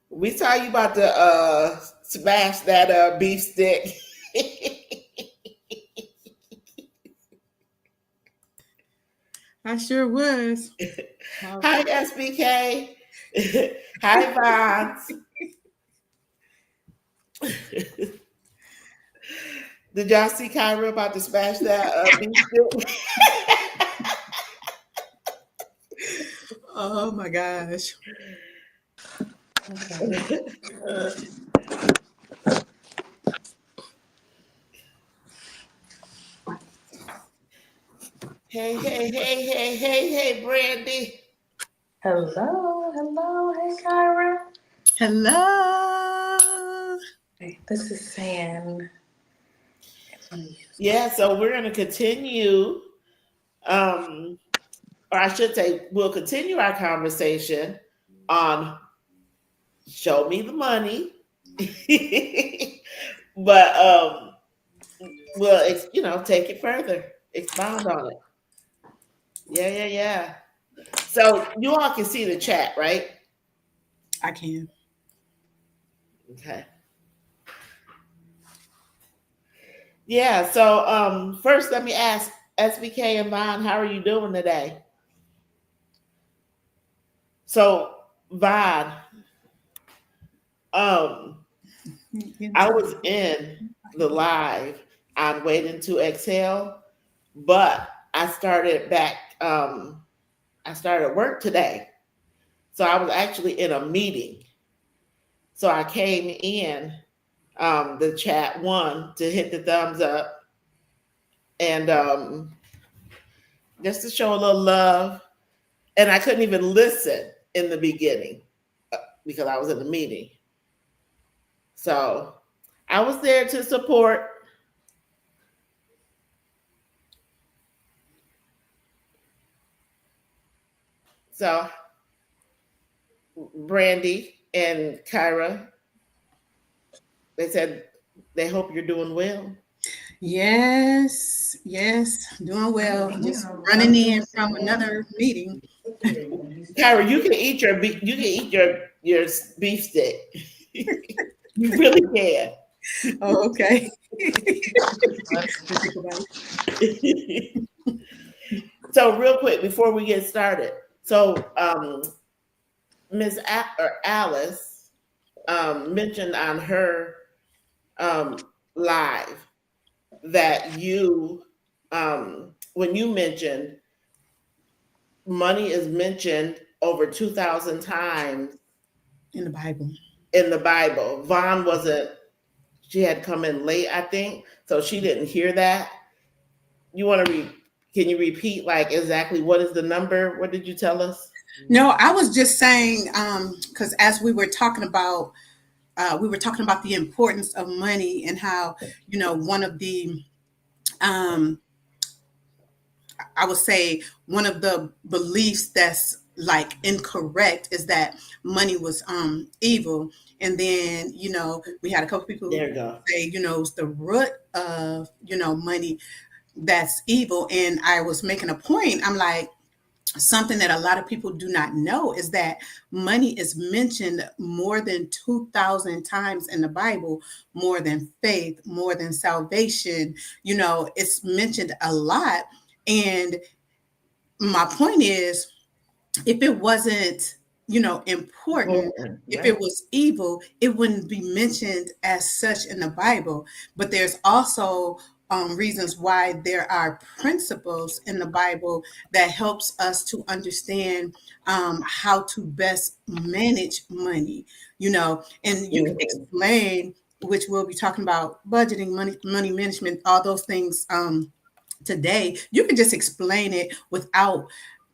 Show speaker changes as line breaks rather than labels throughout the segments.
We saw you about to smash that beef stick.
I sure was. Oh,
Hi, SBK. Hi, Vance. Did y'all see Kyra about to smash that beef stick?
oh my gosh.
Hey, hey, hey, hey, hey, hey, Brandy.
Hello, hello, hey Kyra.
Hello.
Hey, this is San.
Yeah, so we're going to continue, um, or I should say, we'll continue our conversation on Show Me the Money. But we'll, take it further, expound on it. Yeah, yeah, yeah. So you all can see the chat, right?
I can.
Okay. Yeah. So first, let me ask SBK and Vaughn, how are you doing today? So Vaughn, um, I was in the live on Waiting to Exhale, but I started back. I started work today, so I was actually in a meeting. So I came in the chat one to hit the thumbs up and just to show a little love. And I couldn't even listen in the beginning because I was in the meeting. So I was there to support. So Brandy and Kyra, they said they hope you're doing well.
Yes, yes, doing well. Just running in from another meeting.
Kyra, you can eat your beef stick. You really can.
Oh, okay.
So real quick before we get started, so Alice mentioned on her live that when you mentioned money is mentioned over 2,000 times
In the Bible.
in the Bible. Vaughn wasn't, she had come in late, I think, so she didn't hear that. You want to can you repeat like exactly what is the number? What did you tell us?
No, I was just saying, because as we were talking about the importance of money and how, one of the, um, I would say one of the beliefs that's like incorrect is that money was evil. And then, we had a couple people
There you go.
say, it's the root of, money that's evil. And I was making a point. I'm like, something that a lot of people do not know is that money is mentioned more than 2,000 times in the Bible, more than faith, more than salvation. It's mentioned a lot. And my point is, if it wasn't, important, if
Right.
it was evil, it wouldn't be mentioned as such in the Bible. But there's also reasons why there are principles in the Bible that helps us to understand how to best manage money, and you can
Mhm.
explain, which we'll be talking about budgeting, money management, all those things today. You can just explain it without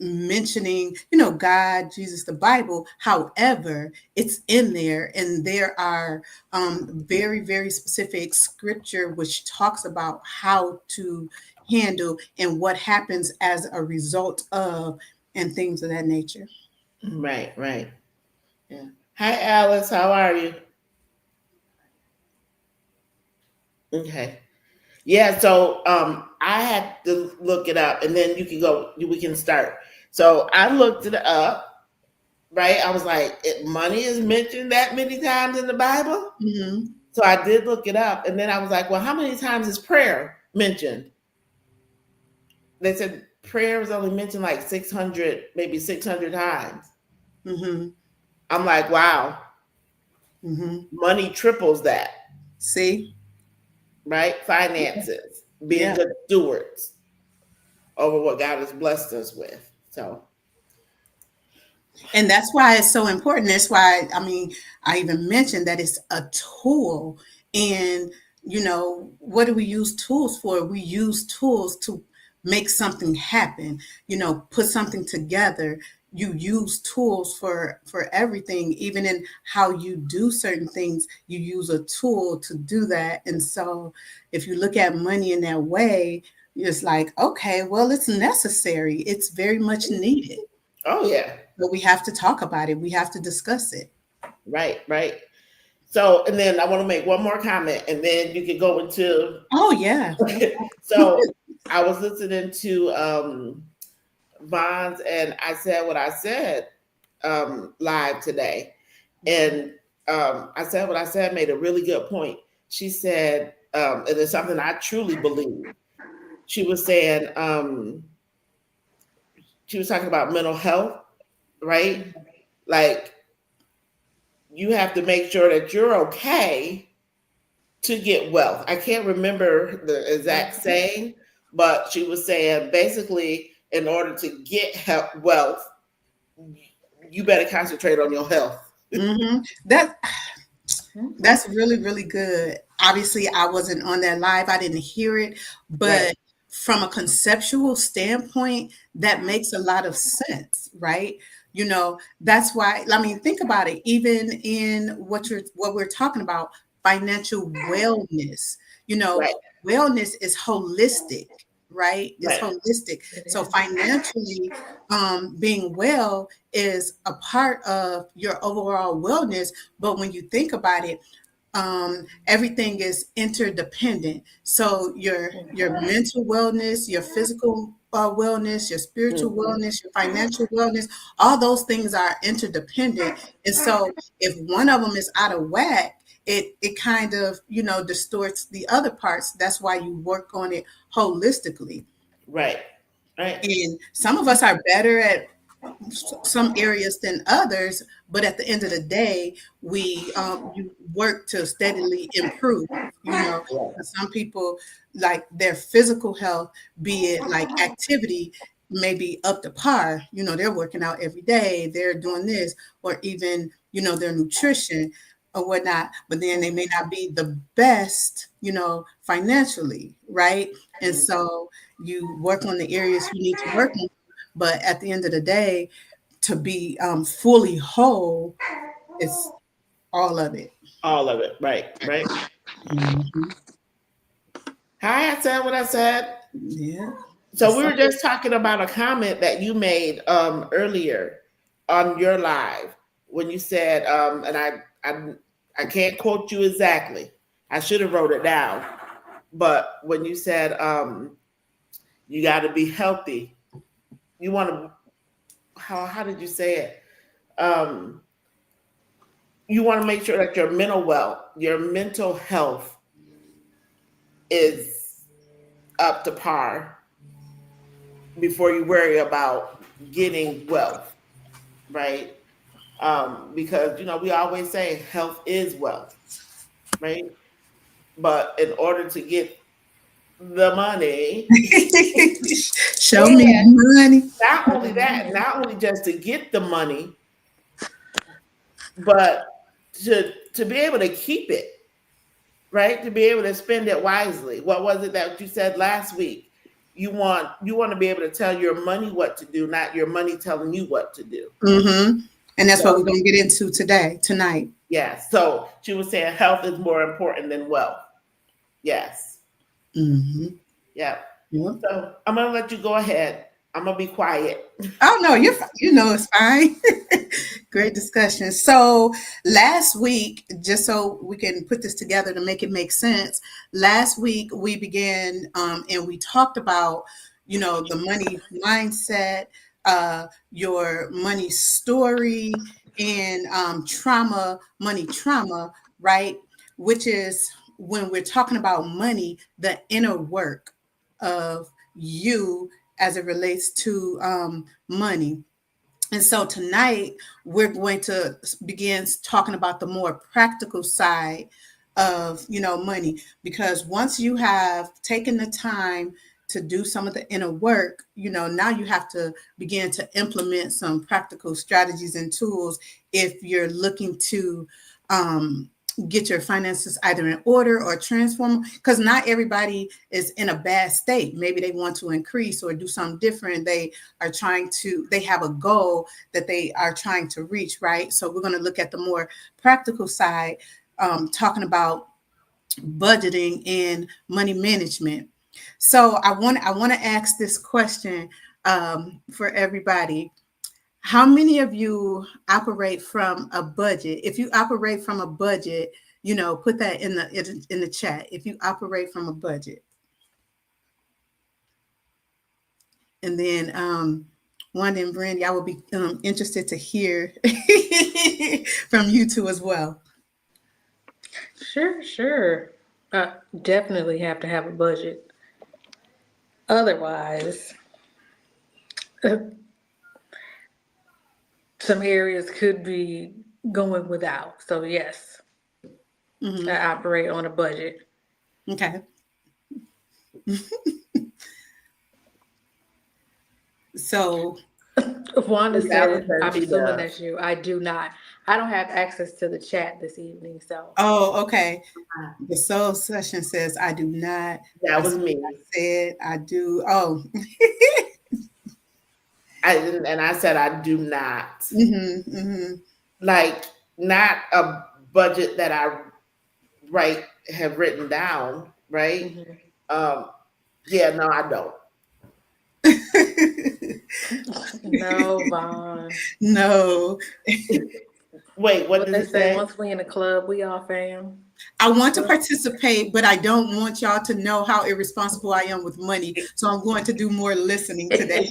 mentioning, God, Jesus, the Bible. However, it's in there, and there are very, very specific scripture which talks about how to handle and what happens as a result of, and things of that nature.
Right, right. Yeah. Hi, Alice. How are you? Okay. Yeah. So I had to look it up, and then you can go. We can start. So I looked it up, right? I was like, money is mentioned that many times in the Bible.
Mm-hmm.
So I did look it up, and then I was like, well, how many times is prayer mentioned? They said prayer is only mentioned like 600, maybe 600 times.
Mm-hmm.
I'm like, wow,
Mm-hmm.
money triples that,
See?
right? Finances, being
Yeah.
good stewards over what God has blessed us with. So,
And that's why it's so important. That's why, I mean, I even mentioned that it's a tool. And, what do we use tools for? We use tools to make something happen, put something together. You use tools for everything, even in how you do certain things, you use a tool to do that. And so if you look at money in that way, it's like, okay, well, it's necessary. It's very much needed.
oh yeah,
But we have to talk about it. We have to discuss it.
right, right. So, and then I want to make one more comment, and then you can go into.
Oh yeah.
So, I was listening to Vons, and I said what I said live today, and I said what I said made a really good point. She said, and it's something I truly believe. She was saying, she was talking about mental health, right? Like you have to make sure that you're okay to get wealth. I can't remember the exact saying, but she was saying basically, in order to get wealth, you better concentrate on your health.
Mm-hmm. That's really, really good. Obviously, I wasn't on that live. I didn't hear it, but
Right.
from a conceptual standpoint, that makes a lot of sense, right? That's why, I mean, think about it, even in what we're talking about, financial wellness, you know,
Right.
wellness is holistic, right? It's
Right.
holistic.
It
So
is.
financially, being well is a part of your overall wellness. But when you think about it, everything is interdependent. So your mental wellness, your physical wellness, your spiritual
Mhm.
wellness, your financial wellness, all those things are interdependent. And so if one of them is out of whack, it kind of distorts the other parts. That's why you work on it holistically.
Right. Right.
And some of us are better at some areas than others, but at the end of the day, we you work to steadily improve.
Right.
Some people like their physical health, be it like activity, may be up to par. They're working out every day, they're doing this, or even their nutrition or whatnot. But then they may not be the best, financially, right? And so you work on the areas you need to work on, but at the end of the day, to be fully whole, it's all of it.
All of it. Right. Right.
Mhm.
Hi, I said what I said.
Yeah.
So we were just talking about a comment that you made earlier on your live when you said, and I can't quote you exactly. I should have wrote it down. But when you said you got to be healthy, you want to. How did you say it? Um, you want to make sure that your mental health is up to par before you worry about getting wealth, right? Because we always say health is wealth, right? But in order to get the money,
Show me
and
the money.
not only that, not only just to get the money, but to be able to keep it, right? To be able to spend it wisely. What was it that you said last week? You want to be able to tell your money what to do, not your money telling you what to do.
Mm-hmm. And that's what
So
we're going to get into tonight.
yes. So she was saying health is more important than wealth. Yes.
Mm-hmm.
Yeah.
Yep.
So I'm gonna let you go ahead. I'm gonna be quiet.
Oh no, it's fine. Great discussion. So last week, just so we can put this together to make it make sense, last week we began and we talked about the money mindset, your money story and money trauma, right? Which is when we're talking about money, the inner work of you as it relates to money. And so tonight we're going to begin talking about the more practical side of, money, because once you have taken the time to do some of the inner work, now you have to begin to implement some practical strategies and tools if you're looking to um, get your finances either in order or transform, because not everybody is in a bad state. Maybe they want to increase or do something different. They have a goal that they are trying to reach, right? So we're going to look at the more practical side, talking about budgeting and money management. So I want to ask this question for everybody. How many of you operate from a budget? If you operate from a budget, put that in the chat. If you operate from a budget, and then Wanda and Brandy, I will be interested to hear from you two as well.
Sure. Definitely have to have a budget. Otherwise, some areas could be going without. So yes,
Mhm.
I operate on a budget.
Okay. So
Wanda
Yeah,
said,
because
I'm
she
assuming
does.
that's you. I do not. I don't have access to the chat this evening, so.
Oh, okay. The soul session says, I do not.
That was me.
I said, I do. Oh.
I didn't, and I said I do not.
Mm-hmm.
Like, not a budget that I have written down, right?
Mhm.
Yeah, no, I don't.
No, Vaughn.
No.
Wait, what does
they
it say?
Once we in the club, we all fam.
I want to participate, but I don't want y'all to know how irresponsible I am with money. So I'm going to do more listening today.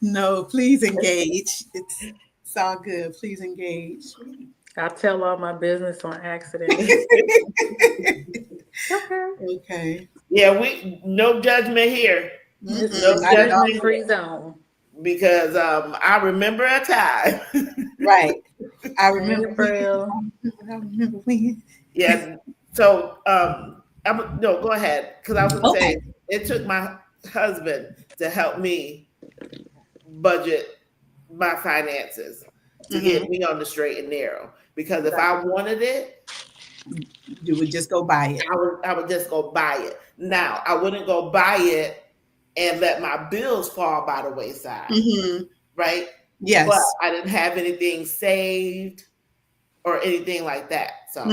No, please engage. It's all good. Please engage.
I'll tell all my business on accident.
Okay.
Yeah, no judgment here.
This
No
is
judgment
a free zone.
Because I remember a time.
Right. I remember
when.
Yeah. So no, go ahead. Because I was gonna say it took my husband to help me budget my finances to get me on the straight and narrow. Because if I wanted it,
you would just go buy it.
I would just go buy it. Now I wouldn't go buy it and let my bills fall by the wayside.
Mm-hmm.
Right?
Yes.
But I didn't have anything saved or anything like that. So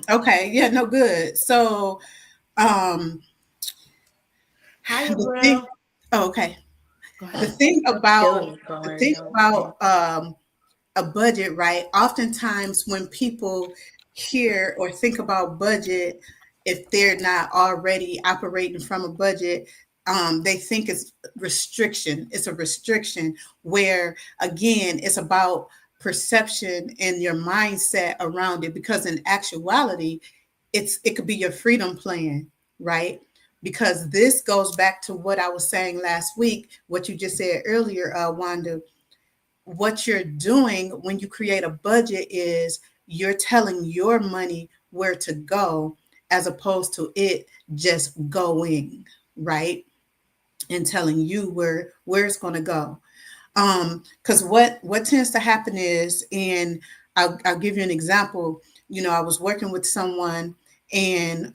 okay. Yeah, no, good. So
hi,
okay. The thing about a budget, right? Oftentimes when people hear or think about budget, if they're not already operating from a budget, they think it's restriction. It's a restriction where, again, it's about perception and your mindset around it. Because in actuality, it could be your freedom plan, right? Because this goes back to what I was saying last week, what you just said earlier, Wanda. What you're doing when you create a budget is you're telling your money where to go, as opposed to it just going, right? And telling you where it's going to go. Because what tends to happen is, and I'll give you an example. I was working with someone, and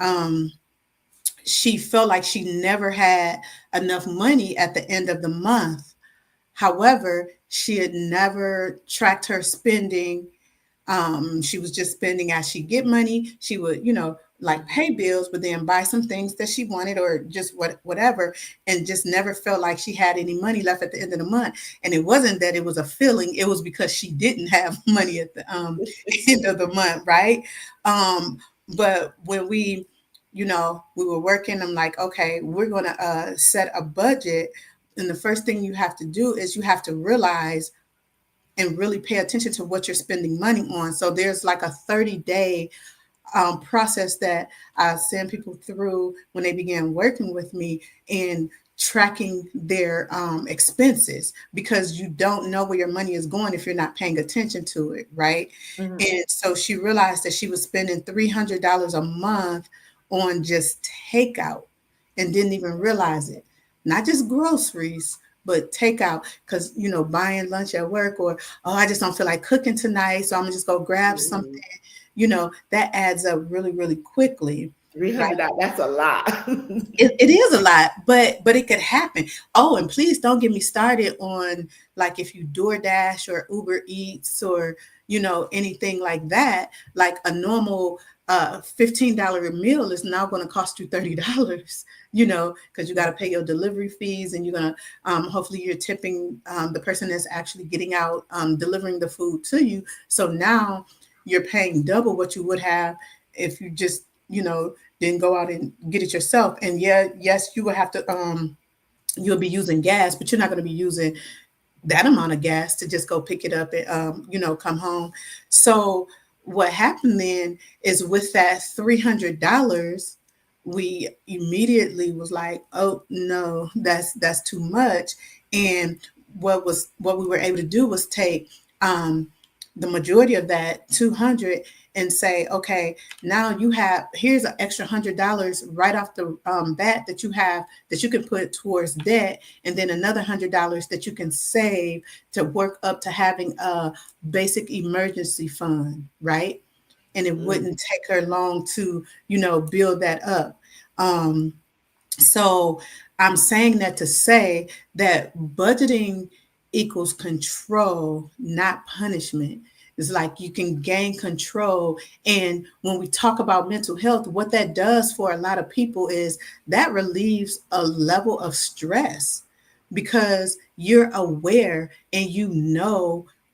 she felt like she never had enough money at the end of the month. However, she had never tracked her spending. She was just spending as she get money. She would, like pay bills, but then buy some things that she wanted or just whatever, and just never felt like she had any money left at the end of the month. And it wasn't that it was a feeling, it was because she didn't have money at the end of the month, right? But when we were working, I'm like, okay, we're going to set a budget And the first thing you have to do is you have to realize and really pay attention to what you're spending money on. So there's like a 30-day process that I send people through when they began working with me in tracking their expenses, because you don't know where your money is going if you're not paying attention to it, right?
Mhm.
And so she realized that she was spending $300 a month on just takeout and didn't even realize it. Not just groceries, but takeout, because buying lunch at work, or oh, I just don't feel like cooking tonight, so I'm gonna just go grab something. That adds up really, really quickly. Right?
$300, that's a lot.
It is a lot, but it could happen. Oh, and please don't get me started on like if you DoorDash or Uber Eats or anything like that. Like a normal $15 meal is now going to cost you $30. Because you got to pay your delivery fees, and you're gonna hopefully you're tipping the person that's actually getting out delivering the food to you. So now you're paying double what you would have if you just didn't go out and get it yourself. And yes, you will have to you'll be using gas, but you're not going to be using that amount of gas to just go pick it up and come home. So what happened then is, with that $300, we immediately was like, oh no, that's too much. And what we were able to do was take the majority of that 200 and say, okay, now here's an extra $100 right off the bat that you can put towards debt, and then another $100 that you can save to work up to having a basic emergency fund, right? And it wouldn't take her long to build that up. So I'm saying that to say that budgeting equals control, not punishment. It's like you can gain control. And when we talk about mental health, what that does for a lot of people is that relieves a level of stress, because you're aware and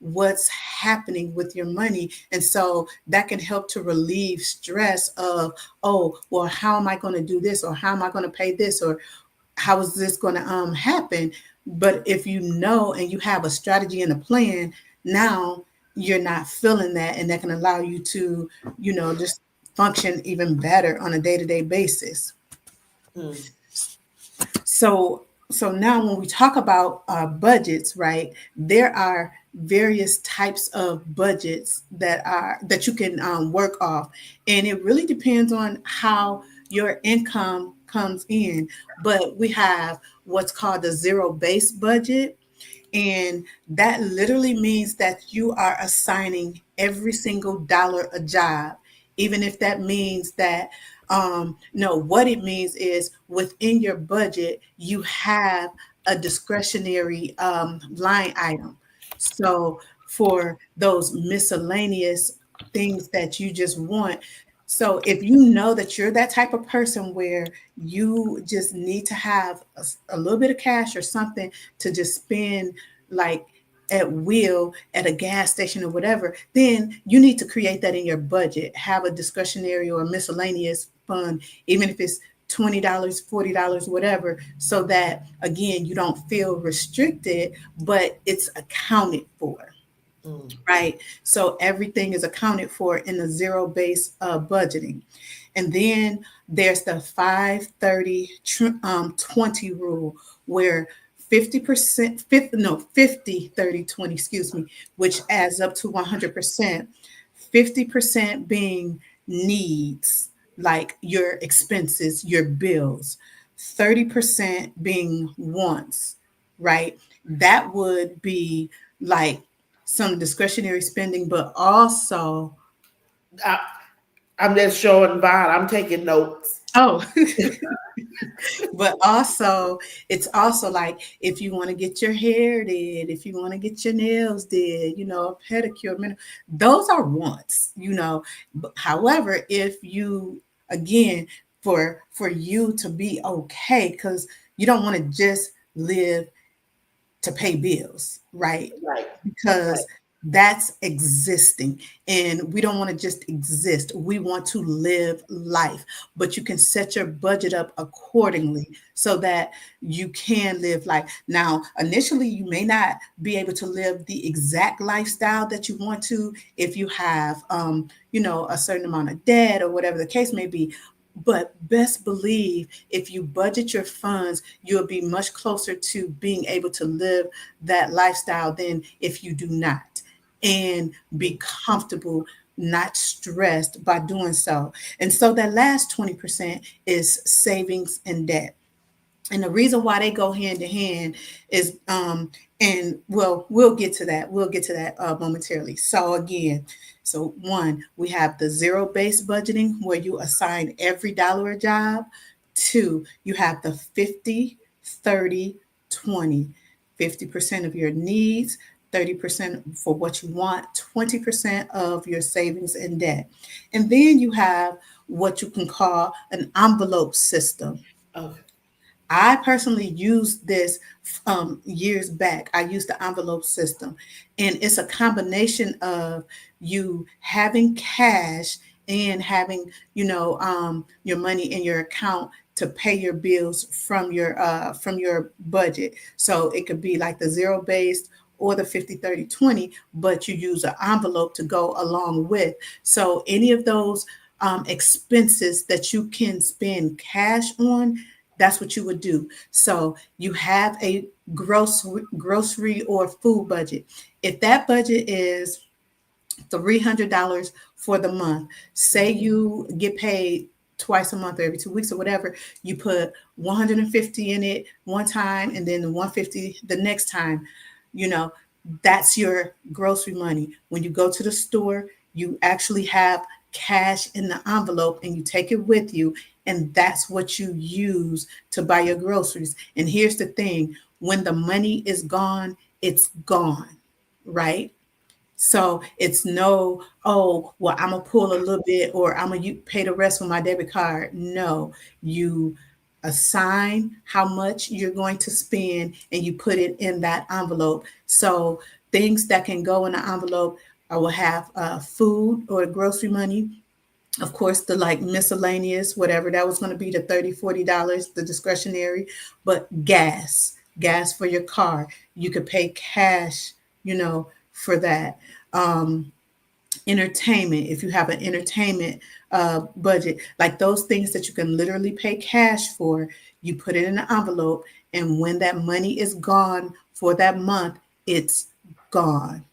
what's happening with your money. And so that can help to relieve stress of, oh, well, how am I going to do this? Or how am I going to pay this? Or how is this going to happen? But if you know and you have a strategy and a plan, now you're not feeling that, and that can allow you to, just function even better on a day-to-day basis. So now when we talk about budgets, right, there are various types of budgets that you can work off, and it really depends on how your income comes in. But we have what's called the zero-based budget, and that literally means that you are assigning every single dollar a job, even if that means that no, what it means is within your budget, you have a discretionary line item. So for those miscellaneous things that you just want. So if you know that you're that type of person where you just need to have a little bit of cash or something to just spend, like at will at a gas station or whatever, then you need to create that in your budget. Have a discretionary or miscellaneous fund, even if it's $20, $40, whatever, so that again, you don't feel restricted, but it's accounted for. Right. So everything is accounted for in the zero-based budgeting. And then there's the 5-30-20 rule, where 50%, 50-30-20, excuse me, which adds up to 100%. 50% being needs, like your expenses, your bills. 30% being wants, right? That would be like some discretionary spending, but also
I'm just showing Vaughn. I'm taking notes.
oh but also it's also like if you want to get your hair did, if you want to get your nails did, a pedicure, those are wants. However, if you, again, for you to be okay, because you don't want to just live to pay bills, right?
Right.
Because That's existing. And we don't want to just exist. We want to live life. But you can set your budget up accordingly so that you can live life. Now, initially, you may not be able to live the exact lifestyle that you want to if you have, a certain amount of debt or whatever the case may be. But best believe if you budget your funds, you'll be much closer to being able to live that lifestyle than if you do not, and be comfortable, not stressed by doing so. And so that last 20% is savings and debt. And the reason why they go hand in hand is, and we'll get to that. We'll get to that momentarily. So again, so one, we have the zero-based budgeting where you assign every dollar a job. Two, you have the 50, 30, 20. 50% of your needs, 30% for what you want, 20% of your savings and debt. And then you have what you can call an envelope system.
Okay.
I personally used this years back. I used the envelope system, and it's a combination of you having cash and having, your money in your account to pay your bills from your budget. So it could be like the zero based or the 50, 30, 20, but you use an envelope to go along with. So any of those expenses that you can spend cash on, that's what you would do. So you have a grocery or food budget. If that budget is $300 for the month, say you get paid twice a month or every 2 weeks or whatever, you put 150 in it one time and then the 150 the next time, that's your grocery money. When you go to the store, you actually have cash in the envelope and you take it with you, and that's what you use to buy your groceries. And here's the thing, when the money is gone, it's gone, right? So it's no, oh, well, I'm going to pull a little bit or I'm going to pay the rest with my debit card. No, you assign how much you're going to spend and you put it in that envelope. So things that can go in the envelope, I will have food or grocery money. Of course, the like miscellaneous, whatever that was going to be, the $30, $40, the discretionary, but gas for your car. You could pay cash, for that. Entertainment, if you have an entertainment budget, like those things that you can literally pay cash for, you put it in an envelope. And when that money is gone for that month, it's gone.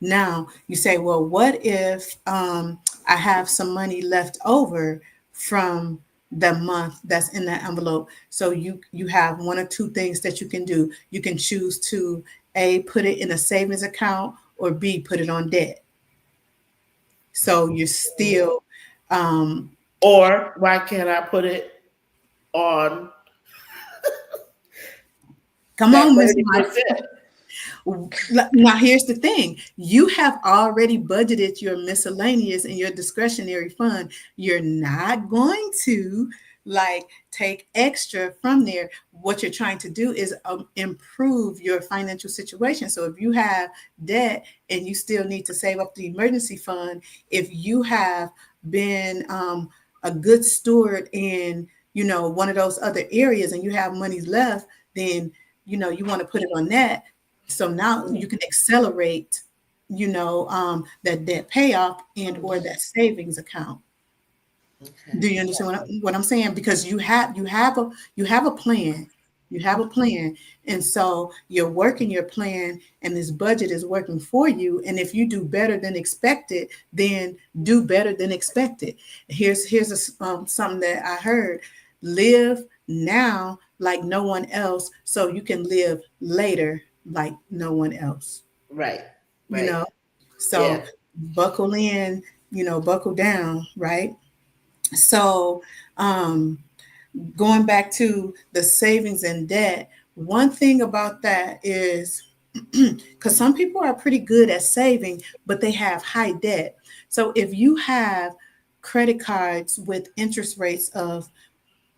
Now you say, well, what if I have some money left over from the month that's in that envelope? So you have one or two things that you can do. You can choose to A, put it in a savings account, or B, put it on debt. So you're still
or why can't I put it on
come
that
on, Miss
30%?
Now, here's the thing. You have already budgeted your miscellaneous and your discretionary fund. You're not going to like take extra from there. What you're trying to do is improve your financial situation. So if you have debt and you still need to save up the emergency fund, if you have been a good steward in, one of those other areas and you have money left, then, you want to put it on that. So now you can accelerate, that debt payoff and or that savings account.
Okay.
Do you understand what I'm saying? Because you have a plan. You have a plan. And so you're working your plan and this budget is working for you. And if you do better than expected, then do better than expected. Here's something that I heard. Live now like no one else so you can live later like no one else.
Right.
So
Yeah.
buckle in, buckle down, right? So going back to the savings and debt, one thing about that is because some people are pretty good at saving, but they have high debt. So if you have credit cards with interest rates of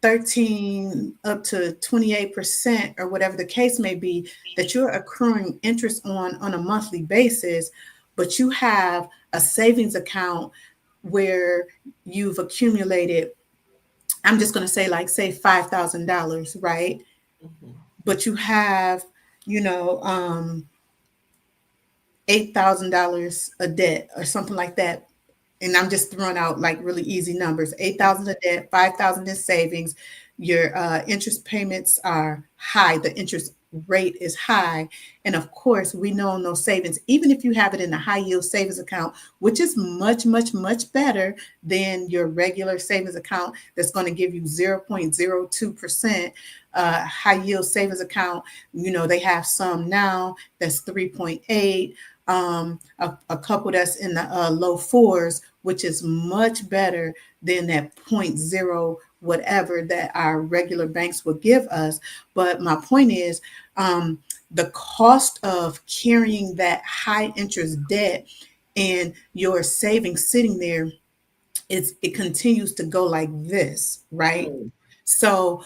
13 up to 28% or whatever the case may be that you're accruing interest on a monthly basis, but you have a savings account where you've accumulated, I'm just going to say, like, say $5,000, right?
Mhm.
But you have, you know, $8,000 a debt or something like that. And I'm just throwing out like really easy numbers. 8,000 a debt, 5,000 in savings. Your interest payments are high. The interest rate is high. And of course, we know on those savings, even if you have it in a high yield savings account, which is much, much, much better than your regular savings account that's going to give you 0.02%. High yield savings account, you know, they have some now that's 3.8, a couple that's in the low fours, which is much better than that point zero whatever that our regular banks would give us. But my point is, the cost of carrying that high interest debt and your savings sitting there, it continues to go like this, right?
Mm.
So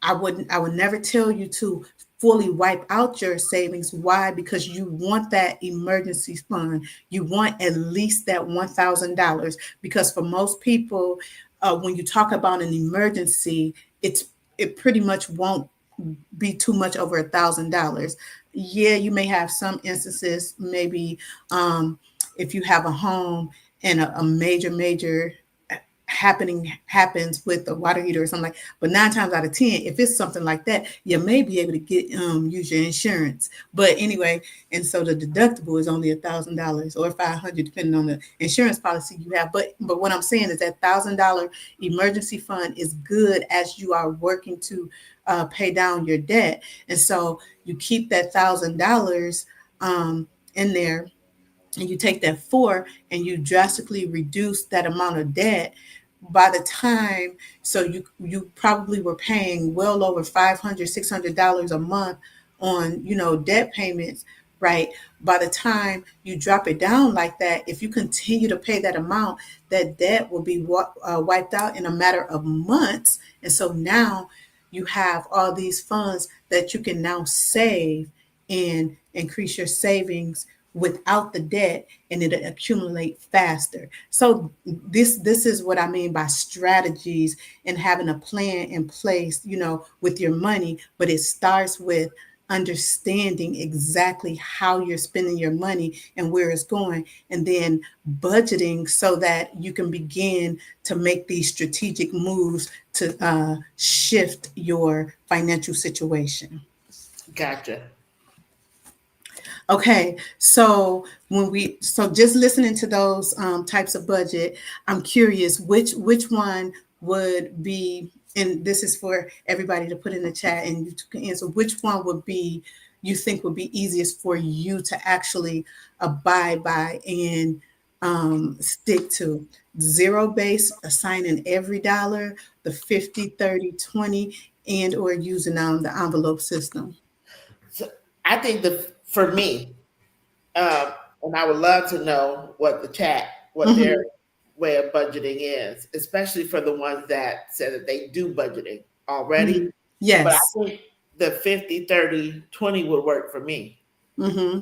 I would never tell you to fully wipe out your savings. Why? Because you want that emergency fund. You want at least that $1,000. Because for most people, when you talk about an emergency, it pretty much won't be too much over $1,000. Yeah, you may have some instances, maybe if you have a home and a major happening happens with the water heater or something like, but 9 times out of 10, if it's something like that, you may be able to get use your insurance. But anyway, and so the deductible is only $1,000 or $500 depending on the insurance policy you have. But what I'm saying is that $1,000 emergency fund is good as you are working to pay down your debt. And so you keep that $1,000 in there, and you take that four and you drastically reduce that amount of debt. By the time, so you probably were paying well over $500-$600 a month on, you know, debt payments, right? By the time you drop it down like that, if you continue to pay that amount, that debt will be wiped out in a matter of months. And so now you have all these funds that you can now save and increase your savings without the debt, and it'll accumulate faster. So this is what I mean by strategies and having a plan in place, you know, with your money. But it starts with understanding exactly how you're spending your money and where it's going, and then budgeting so that you can begin to make these strategic moves to shift your financial situation.
Gotcha.
Okay, so so just listening to those types of budget, I'm curious which one would be, and this is for everybody to put in the chat and you can answer, which one would be you think would be easiest for you to actually abide by and stick to. Zero base, assigning every dollar, the 50-30-20, and or using the envelope system.
So I think for me, and I would love to know what their
Mhm.
way of budgeting is, especially for the ones that said that they do budgeting already.
Mhm.
But I
Yes.
think the 50-30-20 would work for me,
Hmm.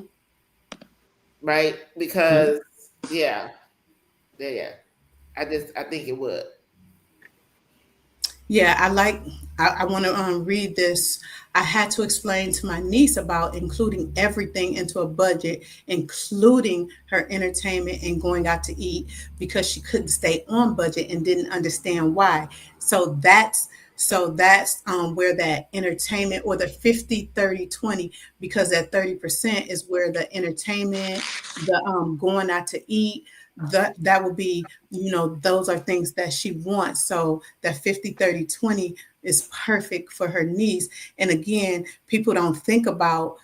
right? Because yeah, yeah, I think it would.
Yeah, I want to read this. I had to explain to my niece about including everything into a budget, including her entertainment and going out to eat, because she couldn't stay on budget and didn't understand why. So that's where that entertainment, or the 50-30-20, because that 30% is where the entertainment, the going out to eat, that would be, you know, those are things that she wants. So that 50-30-20 is perfect for her niece. And again, people don't think about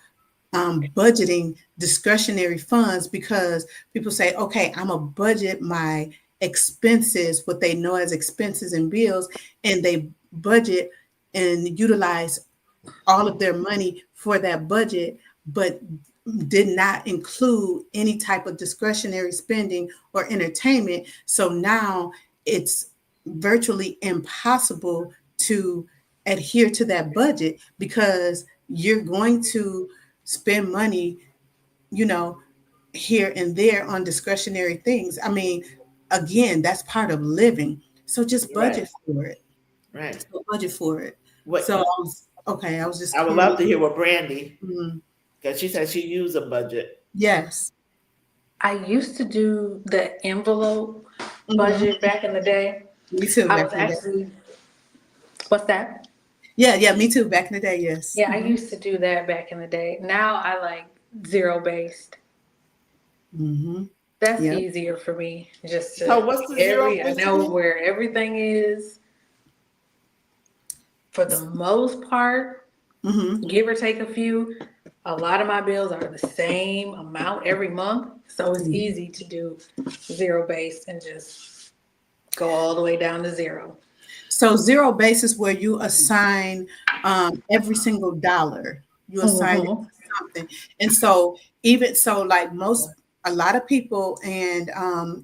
budgeting discretionary funds, because people say, okay, I'm a budget my expenses, what they know as expenses and bills, and they budget and utilize all of their money for that budget, but did not include any type of discretionary spending or entertainment. So now it's virtually impossible to adhere to that budget, because you're going to spend money, you know, here and there on discretionary things. I mean, again, that's part of living. So just
You're right.
budget for it.
Right.
So budget for it.
What
So I was just
I would
curious.
love to hear what Brandy,
Mhm.
because she said she used a budget.
Yes.
I used to do the envelope
Mhm.
budget back in the day.
Me too.
I
Back
was
in the day.
actually, what's that?
Yeah, me too. Back in the day, yes.
Yeah, I used to do that back in the day. Now I like zero based.
Mm-hmm.
That's
Yep.
easier for me. Just
So
to
what's the zero
I
base
know
again?
where everything is for the most part,
Mm-hmm.
give or take a few. A lot of my bills are the same amount every month, so it's
Mm-hmm.
easy to do zero based and just go all the way down to zero.
So zero base is where you assign every single dollar. You assign it
Mm-hmm.
to something, and so even so, like a lot of people, and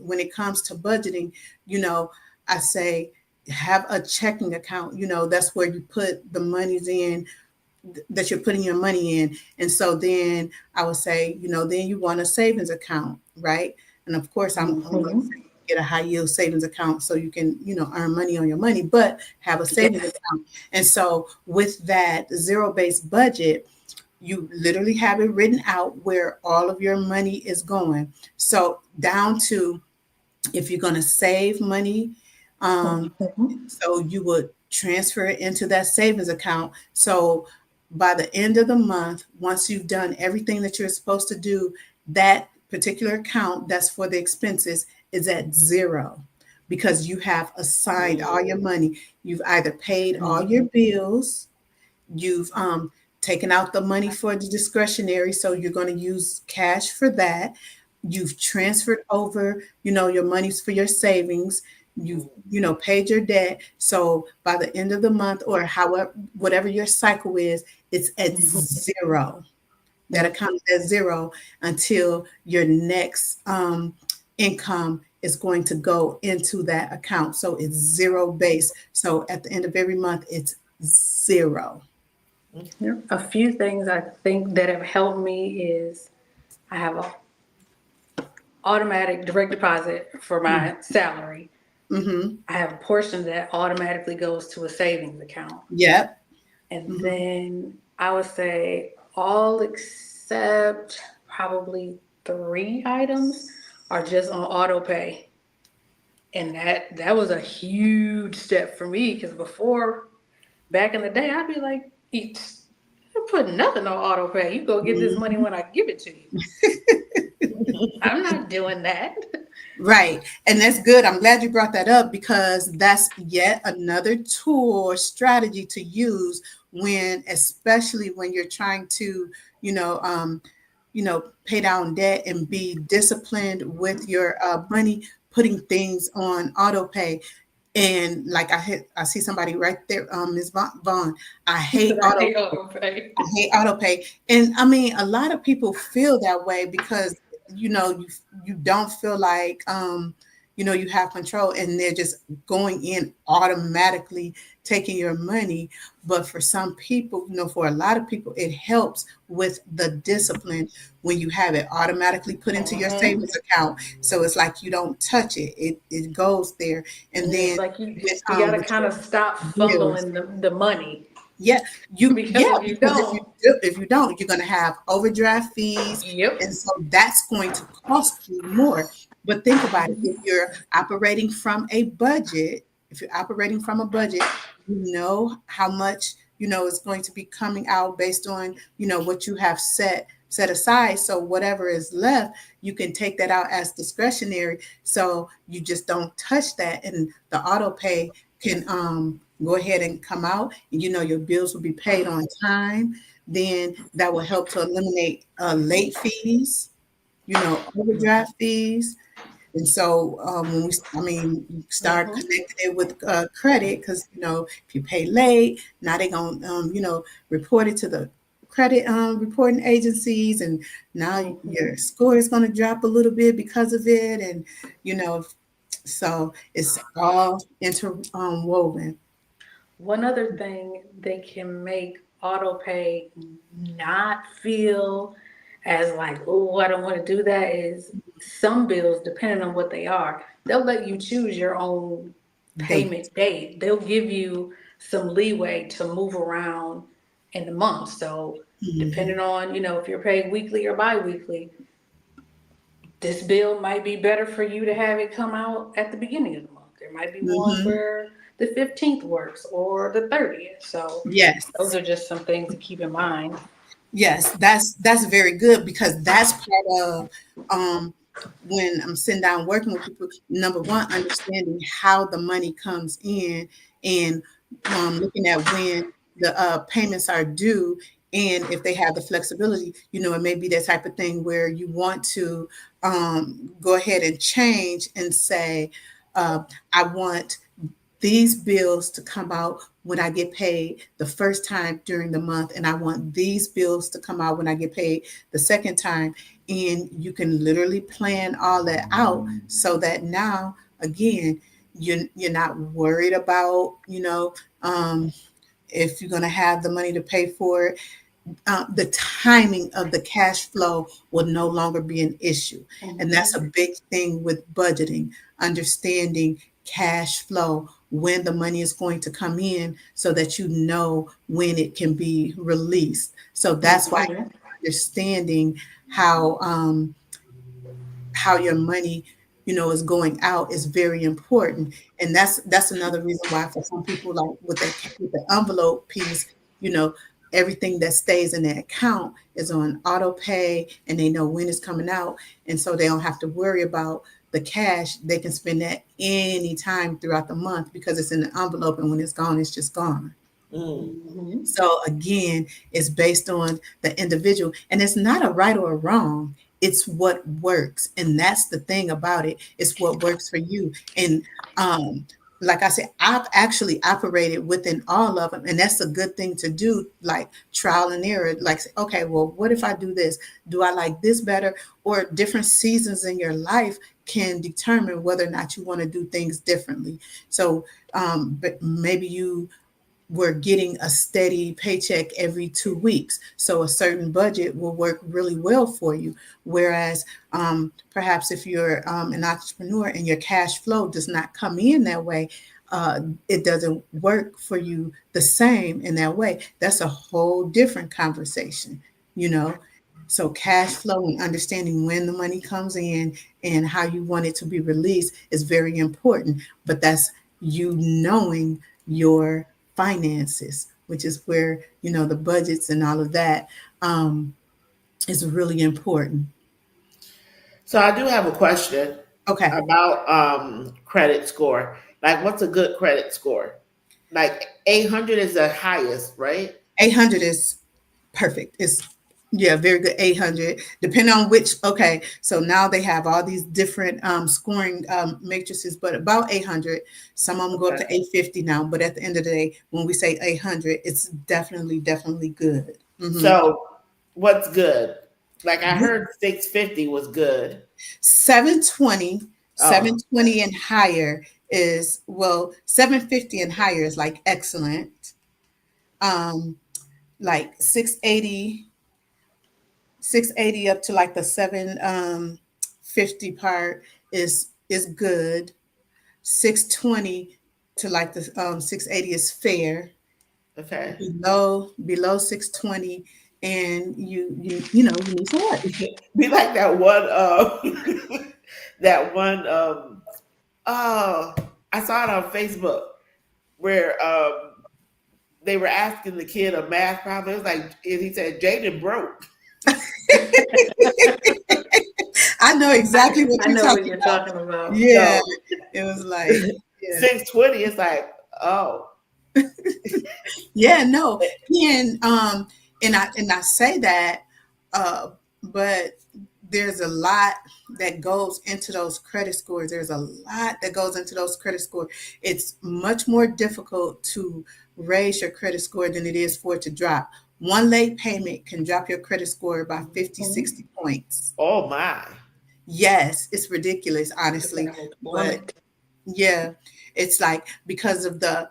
when it comes to budgeting, you know, I say have a checking account. You know, that's where you put the monies in that you're putting your money in. And so then I would say, you know, then you want a savings account, right? And of course, I'm going to
Mm-hmm.
say get a high yield savings account so you can, you know, earn money on your money, but have a savings
Yes.
account. And so with that zero based budget, you literally have it written out where all of your money is going. So down to if you're going to save money, um,
Mm-hmm.
so you would transfer it into that savings account. So by the end of the month, once you've done everything that you're supposed to do, that particular account that's for the expenses is at zero because you have assigned all your money. You've either paid all your bills, you've taken out the money for the discretionary, so you're going to use cash for that. You've transferred over, you know, your monies for your savings. You've, you know, paid your debt. So by the end of the month, or however, whatever your cycle is, it's at zero. That account is at zero until your next income is going to go into that account. So it's zero base. So at the end of every month, it's zero.
A few things I think that have helped me is I have a automatic direct deposit for my salary.
Mm-hmm.
I have a portion that automatically goes to a savings account.
Yep.
And
Mm-hmm.
then I would say all except probably 3 items are just on auto pay. And that was a huge step for me because before, back in the day, I'd be like, "I put nothing on auto pay. You go get this money when I give it to you." I'm not doing that.
Right. And that's good. I'm glad you brought that up because that's yet another tool or strategy to use when, especially when you're trying to, you know, pay down debt and be disciplined with your money, putting things on auto pay. And like I see somebody right there, Ms. Vaughn. I hate
Because I
auto
hate auto pay.
I hate auto pay. And I mean, a lot of people feel that way because, you know, you don't feel like, you know, you have control and they're just going in automatically taking your money. But for some people, you know, for a lot of people, it helps with the discipline when you have it automatically put into your
Mm-hmm.
savings account. So it's like you don't touch it. It goes there. And
It's
then
like you,
with
you got to
with
kind
your
of stop
bills.
fumbling the money
Yeah,
because if you
because
don't,
if you don't, you're going to have overdraft fees,
yep.
and so that's going to cost you more. But think about it: if you're operating from a budget, if you're operating from a budget, you know how much you know is going to be coming out based on you know what you have set aside. So whatever is left, you can take that out as discretionary. So you just don't touch that, and the auto pay can go ahead and come out and you know your bills will be paid on time, then that will help to eliminate late fees, you know, overdraft fees. And so when I mean, you start
Mm-hmm.
connecting it with credit because you know if you pay late, now they're gonna you know report it to the credit reporting agencies, and now
Mm-hmm.
your score is going to drop a little bit because of it, and you know, so it's all interwoven.
One other thing they can make auto pay not feel as like, oh, I don't want to do that, is some bills, depending on what they are, they'll let you choose your own
Date.
payment date. They'll give you some leeway to move around in the month. So
Mhm.
depending on, if you're paid weekly or bi-weekly, this bill might be better for you to have it come out at the beginning of the month. There might be ones
Mhm.
where the 15th works or the 30th. So those
Yes.
are just some things to keep in mind.
Yes, that's very good because that's part of um, when I'm sitting down working with people. Number one, understanding how the money comes in and looking at when the payments are due, and if they have the flexibility, it may be that type of thing where you want to go ahead and change and say, I want these bills to come out when I get paid the first time during the month, and I want these bills to come out when I get paid the second time. And you can literally plan all that out so that now, again, you're not worried about, if you're going to have the money to pay for it. The timing of the cash flow will no longer be an issue. And that's a big thing with budgeting, understanding cash flow, when the money is going to come in so that you know when it can be released. So that's why
Mhm.
understanding how your money is going out is very important. And that's another reason why for some people, like with the envelope piece, you know everything that stays in their account is on auto pay, and they know when it's coming out, and so they don't have to worry about the cash. They can spend that any time throughout the month because it's in the envelope, and when it's gone, it's just gone.
Mm.
Mhm.
So again, it's based on the individual, and it's not a right or a wrong. It's what works, and that's the thing about it. It's what works for you. And um, like I said, I've actually operated within all of them, and that's a good thing to do. Like trial and error. Like, okay, well, what if I do this? Do I like this better? Or different seasons in your life can determine whether or not you want to do things differently. So, but maybe you we're getting a steady paycheck every 2 weeks. So a certain budget will work really well for you. Whereas perhaps if you're an entrepreneur and your cash flow does not come in that way, it doesn't work for you the same in that way. That's a whole different conversation, you know. So cash flow and understanding when the money comes in and how you want it to be released is very important. But that's you knowing your finances, which is where the budgets and all of that is really important.
So I do have a question
Okay,
about credit score. Like, what's a good credit score? Like 800 is the highest, right?
800 is perfect. It's yeah, very good. 800, depending on which. Okay, so now they have all these different scoring matrices, but about 800. Some of them go up
Okay.
to 850 now, but at the end of the day, when we say 800, it's definitely good.
So what's good? Like I heard 650 was good.
720,
Oh,
720 and higher is, well, 750 and higher is like excellent. Um, like 680 up to like the 750 part is good. 620 to like the 680 is fair.
okay.
Below 620, and you need some work.
Be like that one that one oh, I saw it on Facebook where they were asking the kid a math problem. It was like, and he said Jaden broke.
I know exactly what
I
you're
know what
talking
you're
about.
talking about.
Yeah,
So
it was like, yeah,
620 is like, oh.
yeah, no, and I say that, uh, but there's a lot that goes into those credit scores. There's a lot that goes into those credit scores. It's much more difficult to raise your credit score than it is for it to drop. One late payment can drop your credit score by 50,
Mhm.
60 points.
Oh my.
Yes, it's ridiculous,
It's like
honestly.
a whole
But
plummet.
yeah, it's like because of the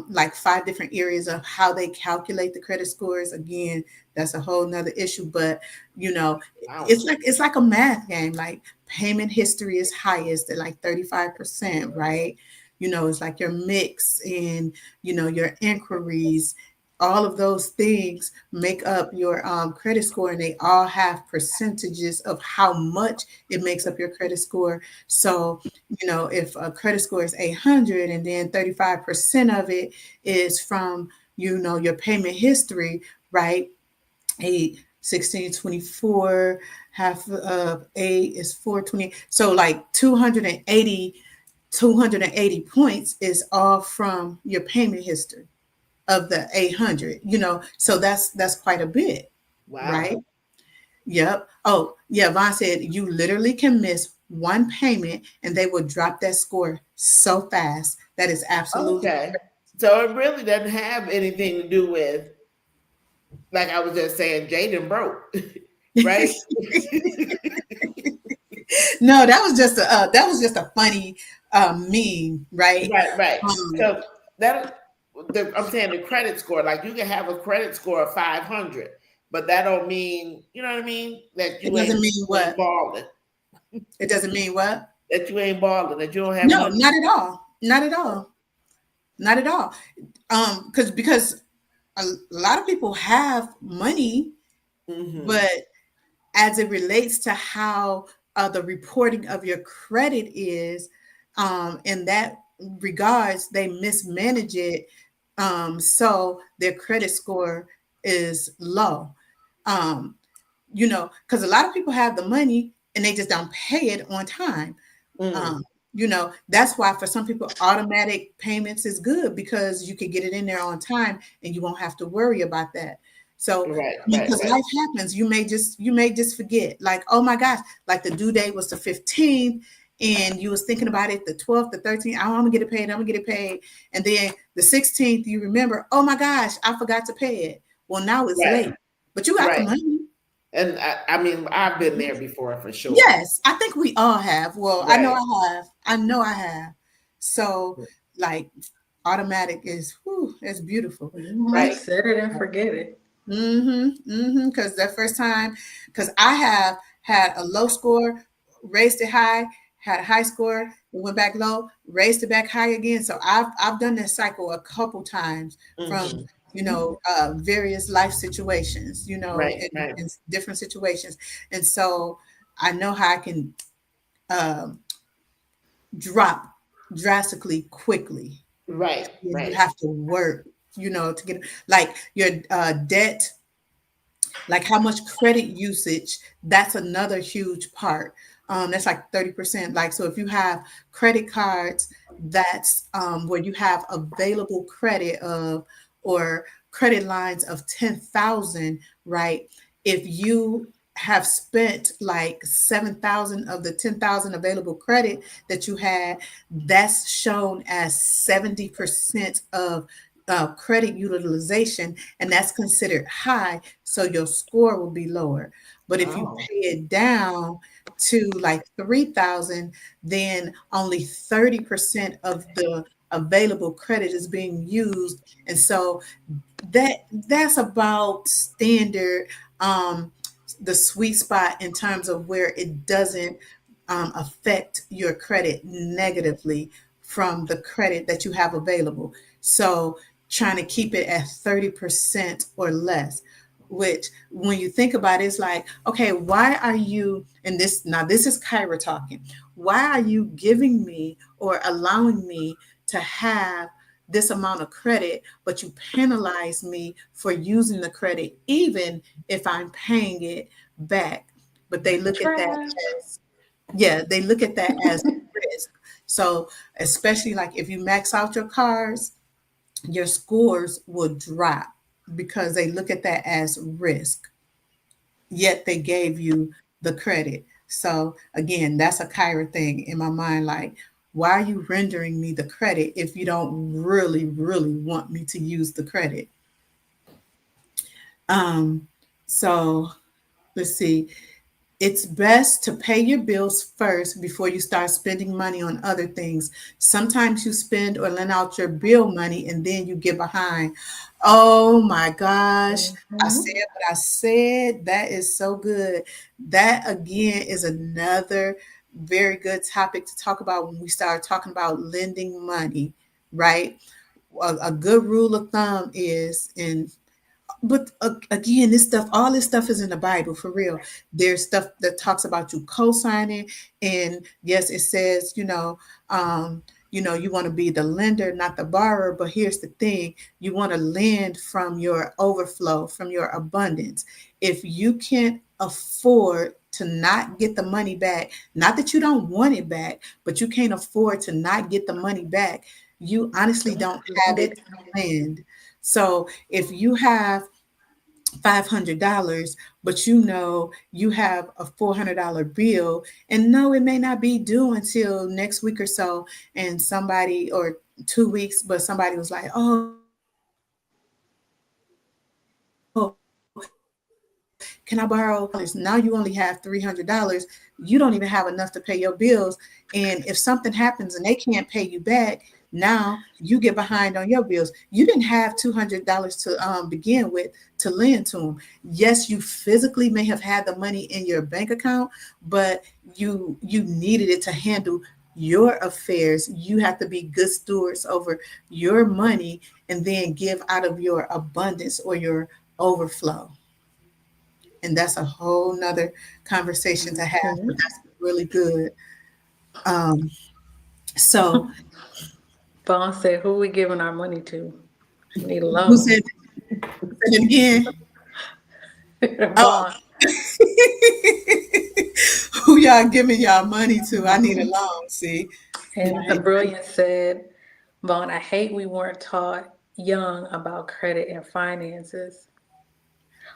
like 5 different areas of how they calculate the credit scores. Again, that's a whole nother issue, but
Wow.
it's like a math game. Like payment history is highest at like 35%, right? It's like your mix and your inquiries, all of those things make up your credit score, and they all have percentages of how much it makes up your credit score. So, if a credit score is 800 and then 35% of it is from, your payment history, right? 8, 16, 24, half of 8 is 420. So like 280 points is all from your payment history of the 800, so that's quite a bit,
Wow.
right? Yep. Oh, yeah. Vaughn said you literally can miss one payment and they will drop that score so fast. That is absolutely
Okay. So it really doesn't have anything to do with, like I was just saying, Jaden broke, right?
No, that was just a funny meme, right?
Right, right.
Um,
So I'm saying the credit score, like you can have a credit score of 500, but that don't mean, you know what I mean, that
it
you
doesn't
ain't,
mean
you ain't
what?
balling,
It doesn't mean what?
that you ain't balling, that you don't have
No,
money.
not at all. Not at all. Not at all. Because a lot of people have money,
Hmm.
but as it relates to how the reporting of your credit is, in that regards, they mismanage it. So their credit score is low. Um, because a lot of people have the money and they just don't pay it on time.
Mm.
Um, that's why for some people, automatic payments is good because you can get it in there on time and you won't have to worry about that. So,
Right, right,
because
right,
life happens, you may just forget. Like, oh my gosh, like the due date was the 15th, and you was thinking about it the 12th, the 13th. Oh, I'm gonna get it paid. I'm gonna get it paid, and then the 16th, you remember, oh my gosh, I forgot to pay it. Well, now it's
right,
late, but you got the
right.
money.
And I mean, I've been there before for sure.
Yes, I think we all have. Well, I know
Right,
I have. I know I have. So, like, automatic is, whew, it's beautiful.
You might
right.
set it and forget it.
Because that first time, because I have had a low score, raised it high, had a high score, it went back low, raised it back high again. So I've done this cycle a couple times from
Hmm.
various life situations,
Right, right,
in different situations, and so I know how I can um, drop drastically quickly.
right,
You
right.
have to work, to get like your debt, like how much credit usage. That's another huge part. That's like 30%. Like, so if you have credit cards, that's where you have available credit of, or credit lines of 10,000, right? If you have spent like 7,000 of the 10,000 available credit that you had, that's shown as 70% of credit utilization, and that's considered high, so your score will be lower. But if you
Oh,
pay it down to like 3,000, then only 30% of the available credit is being used. And so that's about standard, the sweet spot in terms of where it doesn't affect your credit negatively from the credit that you have available. So trying to keep it at 30% or less, which when you think about it, it's like, okay, why are you, and this is Kyra talking, why are you giving me or allowing me to have this amount of credit, but you penalize me for using the credit, even if I'm paying it back? But they look at that
Trash.
as, yeah, they look at that as risk. So, especially like if you max out your cars, your scores will drop because they look at that as risk, yet they gave you the credit. So again, that's a Kyra thing in my mind. Like, why are you rendering me the credit if you don't really, really want me to use the credit? Um, so let's see. It's best to pay your bills first before you start spending money on other things. Sometimes you spend or lend out your bill money and then you get behind. Oh my gosh. I said
Mhm.
what I said. That is so good. That again is another very good topic to talk about when we start talking about lending money, right? A good rule of thumb is in but again, this stuff, all this stuff is in the Bible for real. There's stuff that talks about you co-signing, and yes, it says, you want to be the lender, not the borrower. But here's the thing: you want to lend from your overflow, from your abundance. If you can't afford to not get the money back, not that you don't want it back, but you can't afford to not get the money back, you honestly
Don't
don't have
lend
it
it.
to lend. So if you have $500, but you have a $400 bill, and no, it may not be due until next week or so, and somebody or 2 weeks, but somebody was like, "Oh, can I borrow $100?" Now you only have $300. You don't even have enough to pay your bills, and if something happens and they can't pay you back, now you get behind on your bills. You didn't have $200 to begin with to lend to them. Yes, you physically may have had the money in your bank account, but you needed it to handle your affairs. You have to be good stewards over your money and then give out of your abundance or your overflow. And that's a whole nother conversation to have, but
Mhm.
that's really good. Um, so
Vaughn said, "Who we giving our money to? We need a
who
loan."
said it again? Oh,
Vaughn.
who y'all giving y'all money to? I need a
Mhm.
loan. See,
And the brilliant said, "Vaughn, I hate we weren't taught young about credit and finances."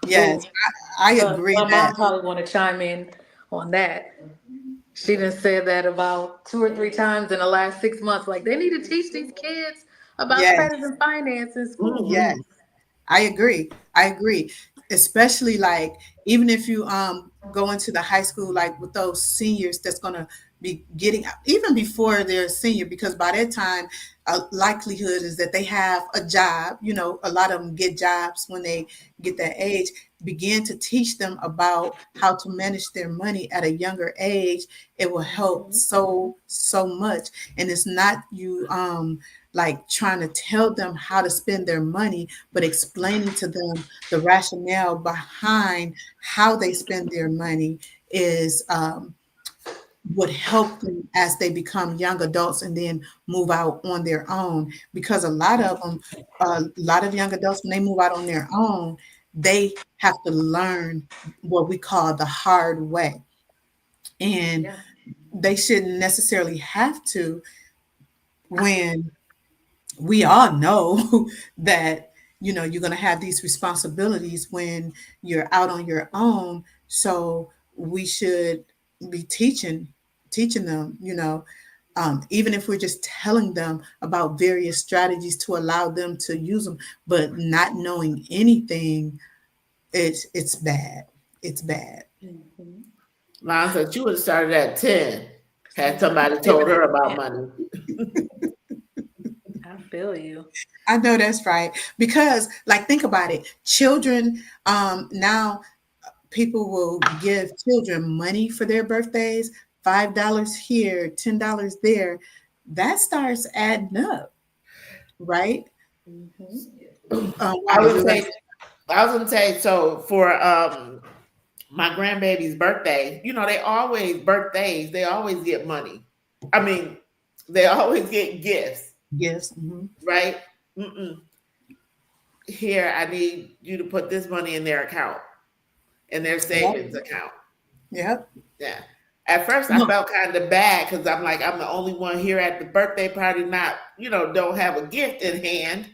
yes,
Ooh,
I
look,
agree
my
that
mom probably want to chime in on that. She done said that about 2 or 3 times in the last 6 months. Like, they need to teach these kids about
yes,
credit and finance in school.
yes.
Mhm.
I agree. I agree. Especially like even if you go into the high school like with those seniors that's gonna be getting even before they're a senior, because by that time a likelihood is that they have a job. A lot of them get jobs when they get that age. Begin to teach them about how to manage their money at a younger age. It will help
Mhm.
so much. And it's not you like trying to tell them how to spend their money, but explaining to them the rationale behind how they spend their money is would help them as they become young adults and then move out on their own. Because a lot of them, a lot of young adults, when they move out on their own, they have to learn what we call the hard way. And
Yeah.
they shouldn't necessarily have to when we all know that you're going to have these responsibilities when you're out on your own. So we should be teaching them, even if we're just telling them about various strategies to allow them to use them, but not knowing anything, it's bad. It's bad.
Mhm.
Mine said she would have started at 10 had somebody told
Giving
her
it
about
to
money.
I feel you.
I know that's right. Because like think about it. Children now people will give children money for their birthdays, $5 here, $10 there. That starts adding up, right?
Mhm.
I
Wanda,
would
you're gonna
say, I was gonna say, so for my grandbaby's birthday, they always birthdays, they always get money. I mean, they always get gifts,
yes. Hmm.
right? Mm-mm. Here, I need you to put this money in their account, in their
Yep.
savings account.
Yep.
Yeah. At first, I
No,
felt kind of bad because I'm like, I'm the only one here at the birthday party, not, don't have a gift in hand.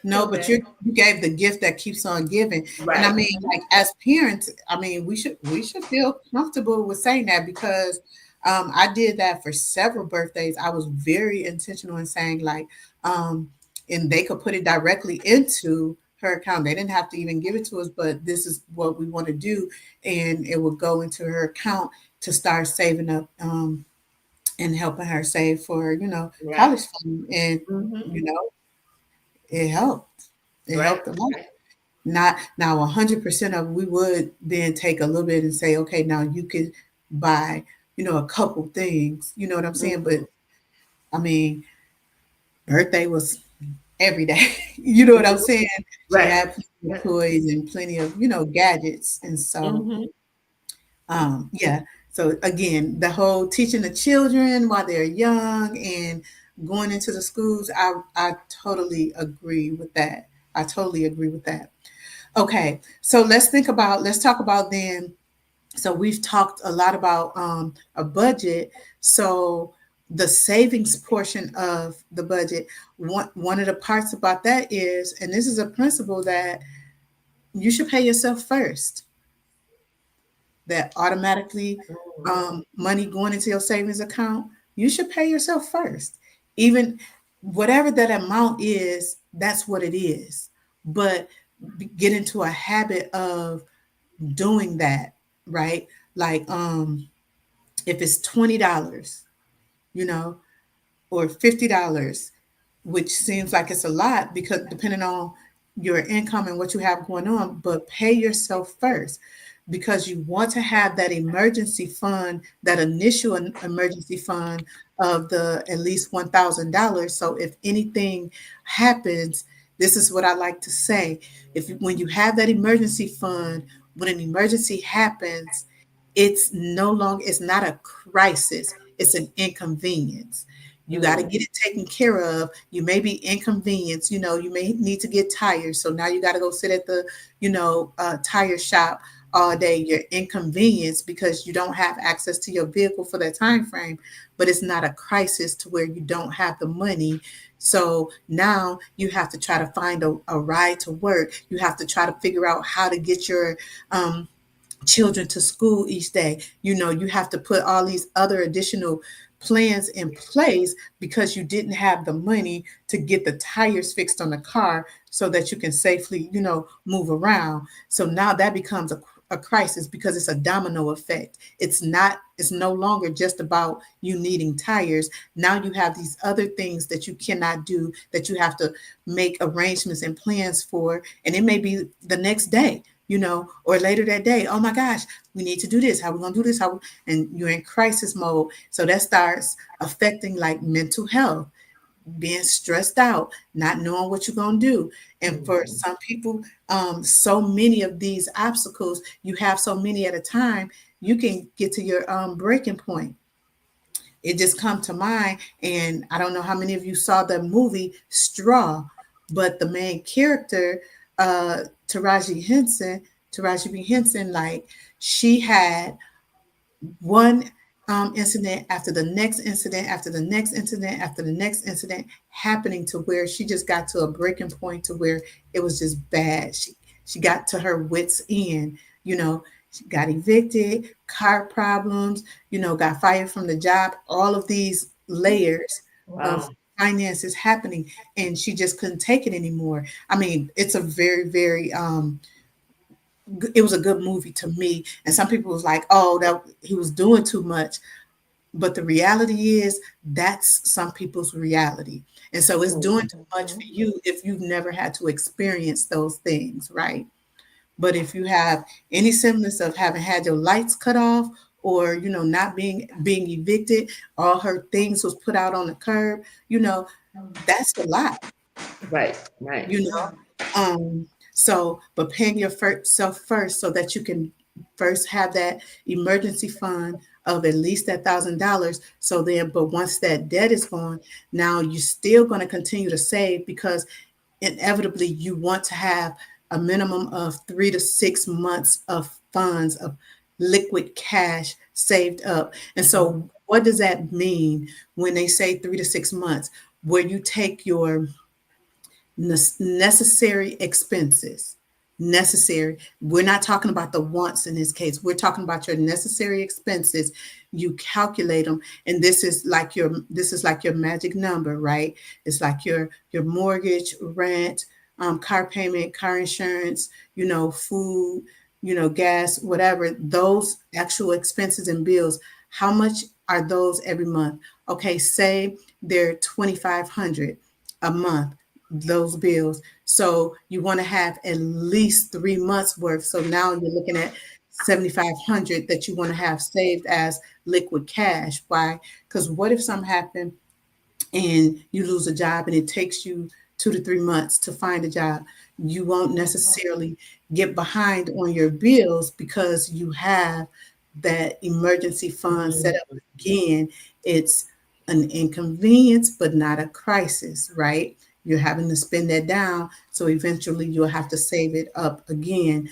no, but
Okay.
you gave the gift that keeps on giving. And I
Right.
mean, like as parents, I mean, we should feel comfortable with saying that because I did that for several birthdays. I was very intentional in saying like, and they could put it directly into her account. They didn't have to even give it to us, but this is what we want to do. And it would go into her account to start saving up and helping her save for,
Right.
college fund. And,
Hmm.
it helped. It
Right.
helped a lot.
Right.
Not now 100% of we would then take a little bit and say, okay, now you could buy, a couple things, you know what I'm saying? But
Mhm.
I mean, birthday was every day. You know what I'm
Mhm.
saying? She
Right.
had plenty of
Right.
toys and plenty of, gadgets. And so,
Hmm.
yeah. So again, the whole teaching the children while they're young and going into the schools, I totally agree with that. I totally agree with that. Okay, so let's talk about then. So we've talked a lot about a budget. So the savings portion of the budget, one of the parts about that is, and this is a principle that you should pay yourself first. That automatically money going into your savings account, you should pay yourself first. Even whatever that amount is, that's what it is. But get into a habit of doing that, right? Like if it's $20, you know, or $50, which seems like it's a lot because depending on your income and what you have going on, but pay yourself first because you want to have that emergency fund, that initial emergency fund of the at least $1,000. So if anything happens, this is what I like to say. If when you have that emergency fund, when an emergency happens, it's not a crisis, it's an inconvenience. You got to
Mm.
get it taken care of. You may be inconvenienced. You may need to get tires. So now you got to go sit at the, tire shop all day. You're inconvenienced because you don't have access to your vehicle for that time frame. But it's not a crisis to where you don't have the money. So now you have to try to find a ride to work. You have to try to figure out how to get your children to school each day. You have to put all these other additional plans in place because you didn't have the money to get the tires fixed on the car so that you can safely, move around. So now that becomes a crisis because it's a domino effect. It's no longer just about you needing tires. Now you have these other things that you cannot do, that you have to make arrangements and plans for. And it may be the next day, or later that day. Oh my gosh, we need to do this. How are we gonna do this? And you're in crisis mode. So that starts affecting like mental health, being stressed out, not knowing what you're gonna do. And for
Mhm.
some people, so many of these obstacles, you have so many at a time, you can get to your breaking point. It just come to mind, and I don't know how many of you saw the movie Straw, but the main character, Taraji B Henson, like she had one incident after the next incident after the next incident after the next incident happening to where she just got to a breaking point to where it was just bad. She got to her wits end. She got evicted, car problems, got fired from the job. All of these layers of
Wow.
finances happening, and she just couldn't take it anymore. I mean, it's a very, very it was a good movie to me. And some people was like, oh, that he was doing too much. But the reality is that's some people's reality. And so it's doing too much for
Mhm.
you if you've never had to experience those things, right? But if you have any semblance of having had your lights cut off or, not being evicted, all her things was put out on the curb, that's a lot,
Right. Right.
you know. But paying yourself first so that you can first have that emergency fund of at least $1,000. So then, but once that debt is gone, now you're still going to continue to save because inevitably you want to have a minimum of 3 to 6 months of funds of liquid cash saved up. And
Mhm.
so, what does that mean when they say 3 to 6 months? Where you take your necessary expenses. Necessary. We're not talking about the wants in this case. We're talking about your necessary expenses. You calculate them, and this is like your magic number, right? It's like your mortgage, rent, car payment, car insurance, food, gas, whatever, those actual expenses and bills, how much are those every month? Okay, say they're 2,500 a month, those bills. So you want to have at least 3 months worth. So now you're looking at 7,500 that you want to have saved as liquid cash. Why? Because what if something happened and you lose a job and it takes you 2 to 3 months to find a job? You won't necessarily get behind on your bills because you have that emergency fund set up. Again, it's an inconvenience, but not a crisis, right? You're having to spend that down. So eventually you'll have to save it up again.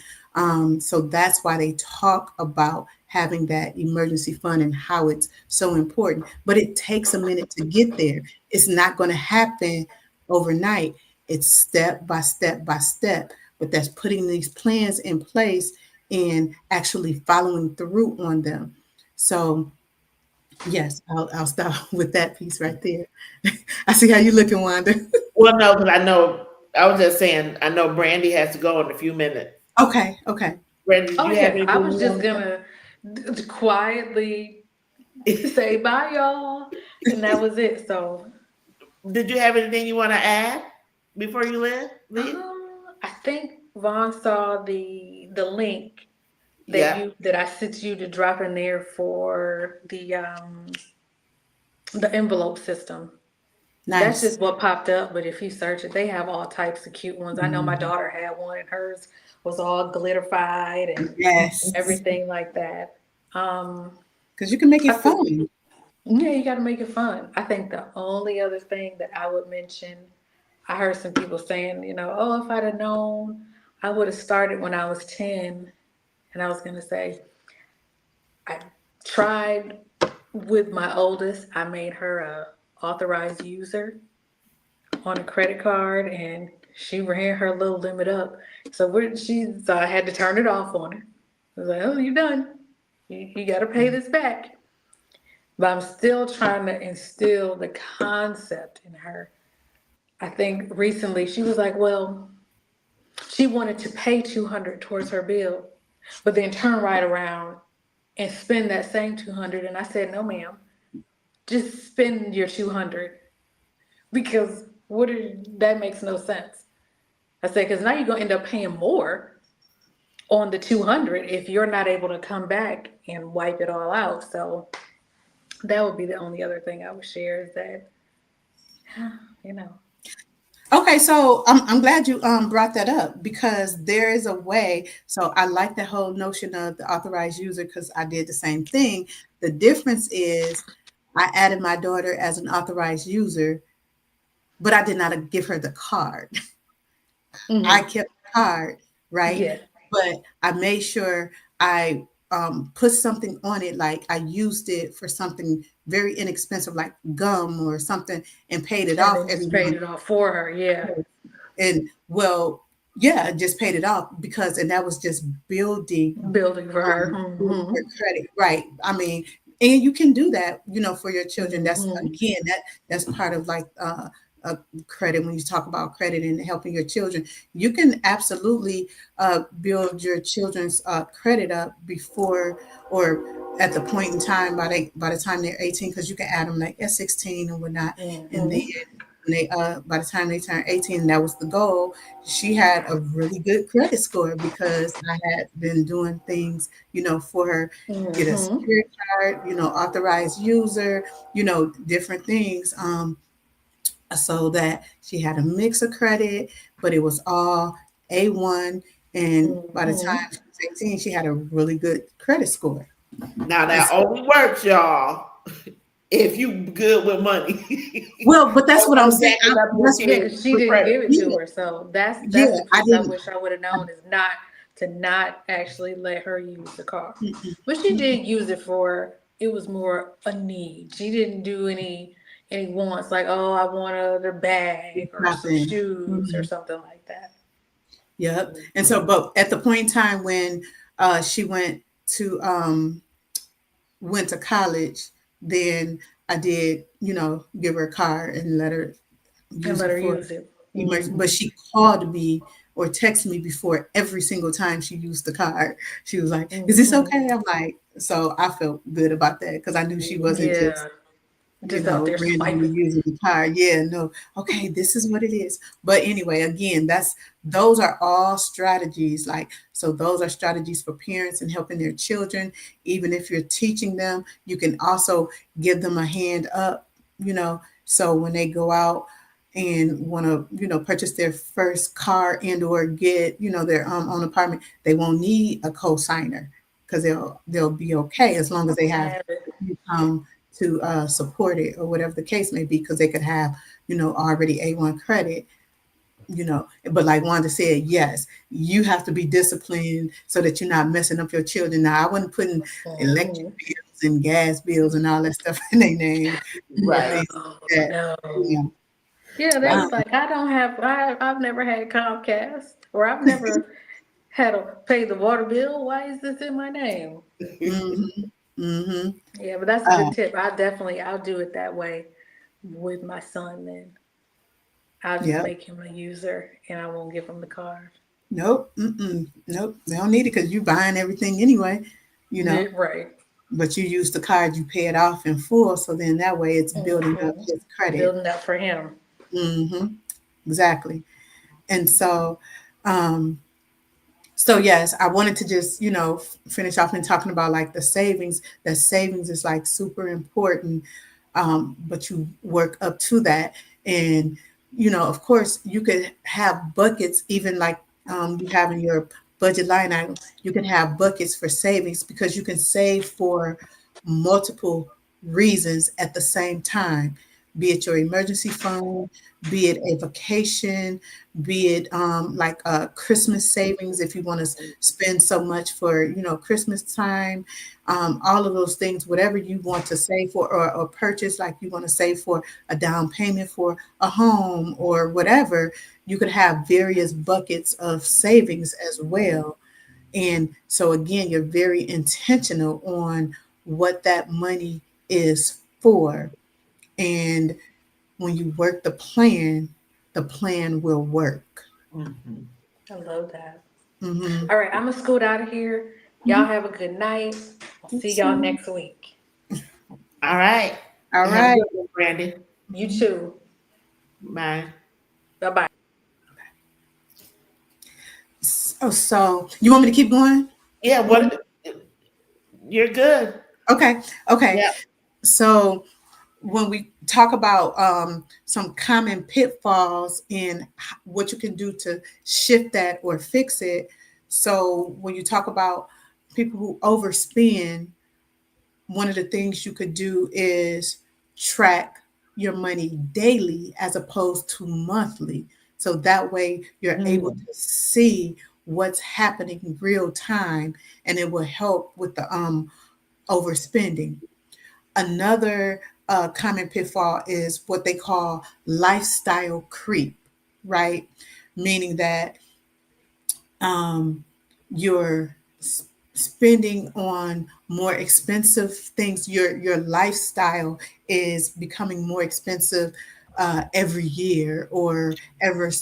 So that's why they talk about having that emergency fund and how it's so important. But it takes a minute to get there. It's not going to happen overnight. It's step by step by step. But that's putting these plans in place and actually following through on them. So yes, I'll stop with that piece right there. I see how you looking, Wanda.
Well, no, because I was just saying, I know Brandy has to go in a few minutes.
Okay.
Brandy, did
Oh
you have
yeah, I
anything
was
you
just
want
gonna quietly say bye, y'all, and that was it. So,
Did you have anything you want to add before you leave?
I think Vaughn saw the link
Yeah.
that I sent you to drop in there for the envelope system. That's
Nice.
just what popped up, but if you search it, they have all types of cute ones. I know my daughter had one, and hers was all glitterified and
Yes.
everything like that.
Because you can make it
I think,
fun.
yeah, you got to make it fun. I think the only other thing that I would mention, I heard some people saying, oh, if I'd have known, I would have started when I was 10. And I was going to say, I tried with my oldest, I made her a authorized user on a credit card, and she ran her little limit up. So I had to turn it off on her. I was like, oh, you're done. You got to pay this back. But I'm still trying to instill the concept in her. I think recently she was like, well, she wanted to pay 200 towards her bill, but then turn right around and spend that same 200. And I said, no, ma'am, just spend your 200 because that makes no sense. I said, because now you're going to end up paying more on the 200 if you're not able to come back and wipe it all out. So that would be the only other thing I would share is that, you know.
Okay, so I'm glad you brought that up because there is a way. So I like the whole notion of the authorized user because I did the same thing. The difference is I added my daughter as an authorized user, but I did not give her the card. I kept the card, right?
Yeah.
But I made sure I put something on it, like I used it for something very inexpensive, like gum or something, and paid it
And
off
then
every
just paid
month.
it off for her. Yeah.
And well, yeah, I just paid it off because, and that was just building
Building for her.
your credit, right? I mean, and you can do that, for your children. That's
Mm-hmm.
again, that's part of like credit. When you talk about credit and helping your children, you can absolutely build your children's credit up before or at the point in time by the time they're 18, because you can add them like at 16 and whatnot, and then when they by the time they turn 18, that was the goal. She had a really good credit score because I had been doing things, for her, get a
Mm-hmm.
security card, authorized user, different things. So that she had a mix of credit, but it was all A1. And by the time she was 18, she had a really good credit score.
Now
And
that
so,
only works, y'all, if you good with money.
well, but that's what I'm saying.
Jacking up your
That's what,
Yeah,
kids
she
for
didn't
credit.
give it to her. So that's
yeah,
the
I
piece I
didn't.
wish I would have known is not actually let her use the car.
Mm-mm,
But she did use it for it was more a need. She didn't do any wants like, oh, I want a bag or some
nothing.
shoes or
Mhm.
something like that.
Yep. And so, but at the point in time when she went to college, then I did, give her a car and let her
And
use
let
it
her
for
use it.
but she called me or texted me before every single time she used the card. She was like, "Is this okay?" I'm like, so I felt good about that because I knew she wasn't just,
Yeah, just out there
randomly
swiping.
using the card. Yeah, no, okay, this is what it is. But anyway, again, those are all strategies. Like, so those are strategies for parents and helping their children. Even if you're teaching them, you can also give them a hand up, so when they go out and want to, purchase their first car and or get, their own apartment, they won't need a co-signer because they'll be okay as long as they have
Have it.
income to support it or whatever the case may be, because they could have, already A1 credit, but like Wanda said, yes, you have to be disciplined so that you're not messing up your children. Now, I wasn't putting electric
Mhm.
bills and gas bills and all that stuff in their name,
Right.
things
No,
like that.
no. Yeah, they
Um,
was like, I've never had Comcast, or I've never had to pay the water bill. Why is this in my name?
mhm, mhm.
Yeah, but that's a
Uh,
good tip. I'll do it that way with my son then. I'll just
yep.
make him a user and I won't give him the card.
Nope. Mm-mm, nope. They don't need it because you're buying everything anyway, you know.
Yeah, right.
But you use the card, you pay it off in full, so then that way it's building up
Hmm.
his credit.
Building up for him.
Hmm. Exactly. And um, so yes, I wanted to just, finish off and talking about like the savings. That savings is like super important, but you work up to that. And, of course, you could have buckets, even like you have in your budget line item, you can have buckets for savings because you can save for multiple reasons at the same time, be it your emergency fund, be it a vacation, be it like Christmas savings if you want to spend so much for, Christmas time, all of those things, whatever you want to save for or purchase, like you want to save for a down payment for a home or whatever, you could have various buckets of savings as well. And so again, you're very intentional on what that money is for. And when you work the plan will work.
Mhm.
I love that.
Hmm.
All right, I'm gonna scoot out of here. Y'all have a good night. I'll see y'all next week.
All right.
All
Have a
right.
good one, Brandy.
You too.
Bye.
Bye bye.
So you want me to keep going?
Yeah, what you're good.
Okay. Okay.
Yeah.
So when we talk about some common pitfalls in what you can do to shift that or fix it. So when you talk about people who overspend, one of the things you could do is track your money daily as opposed to monthly. So that way you're able
Mm.
to see what's happening in real time and it will help with the overspending. Another common pitfall is what they call lifestyle creep, right? Meaning that um, you're spending on more expensive things. Your lifestyle is becoming more expensive every year or every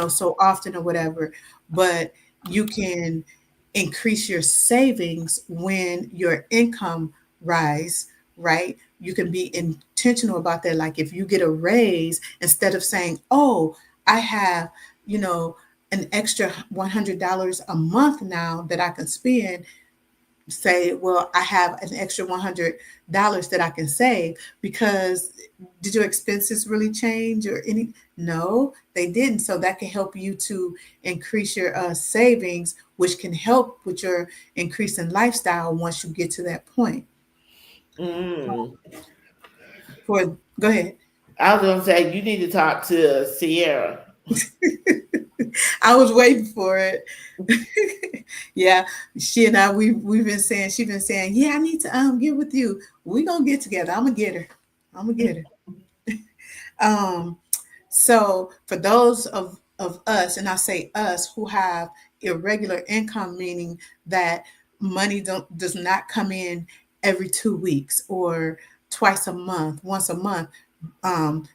so often or whatever. But you can increase your savings when your income rise, right? You can be intentional about that. Like if you get a raise, instead of saying, "Oh, I have," you know an extra $100 a month now that I can spend, say, well, I have an extra $100 that I can save because did your expenses really change or any? No, they didn't. So that can help you to increase your savings, which can help with your increase in lifestyle once you get to that point.
Mm.
Go ahead.
I was gonna say you need to talk to Sierra.
I was waiting for it. Yeah, she and I we've been saying she's been saying, yeah, I need to get with you. We gonna get together. I'm gonna get her. I'm gonna get her. Um, so for those of us, and I say us who have irregular income, meaning that money does not come in every 2 weeks or twice a month, once a month,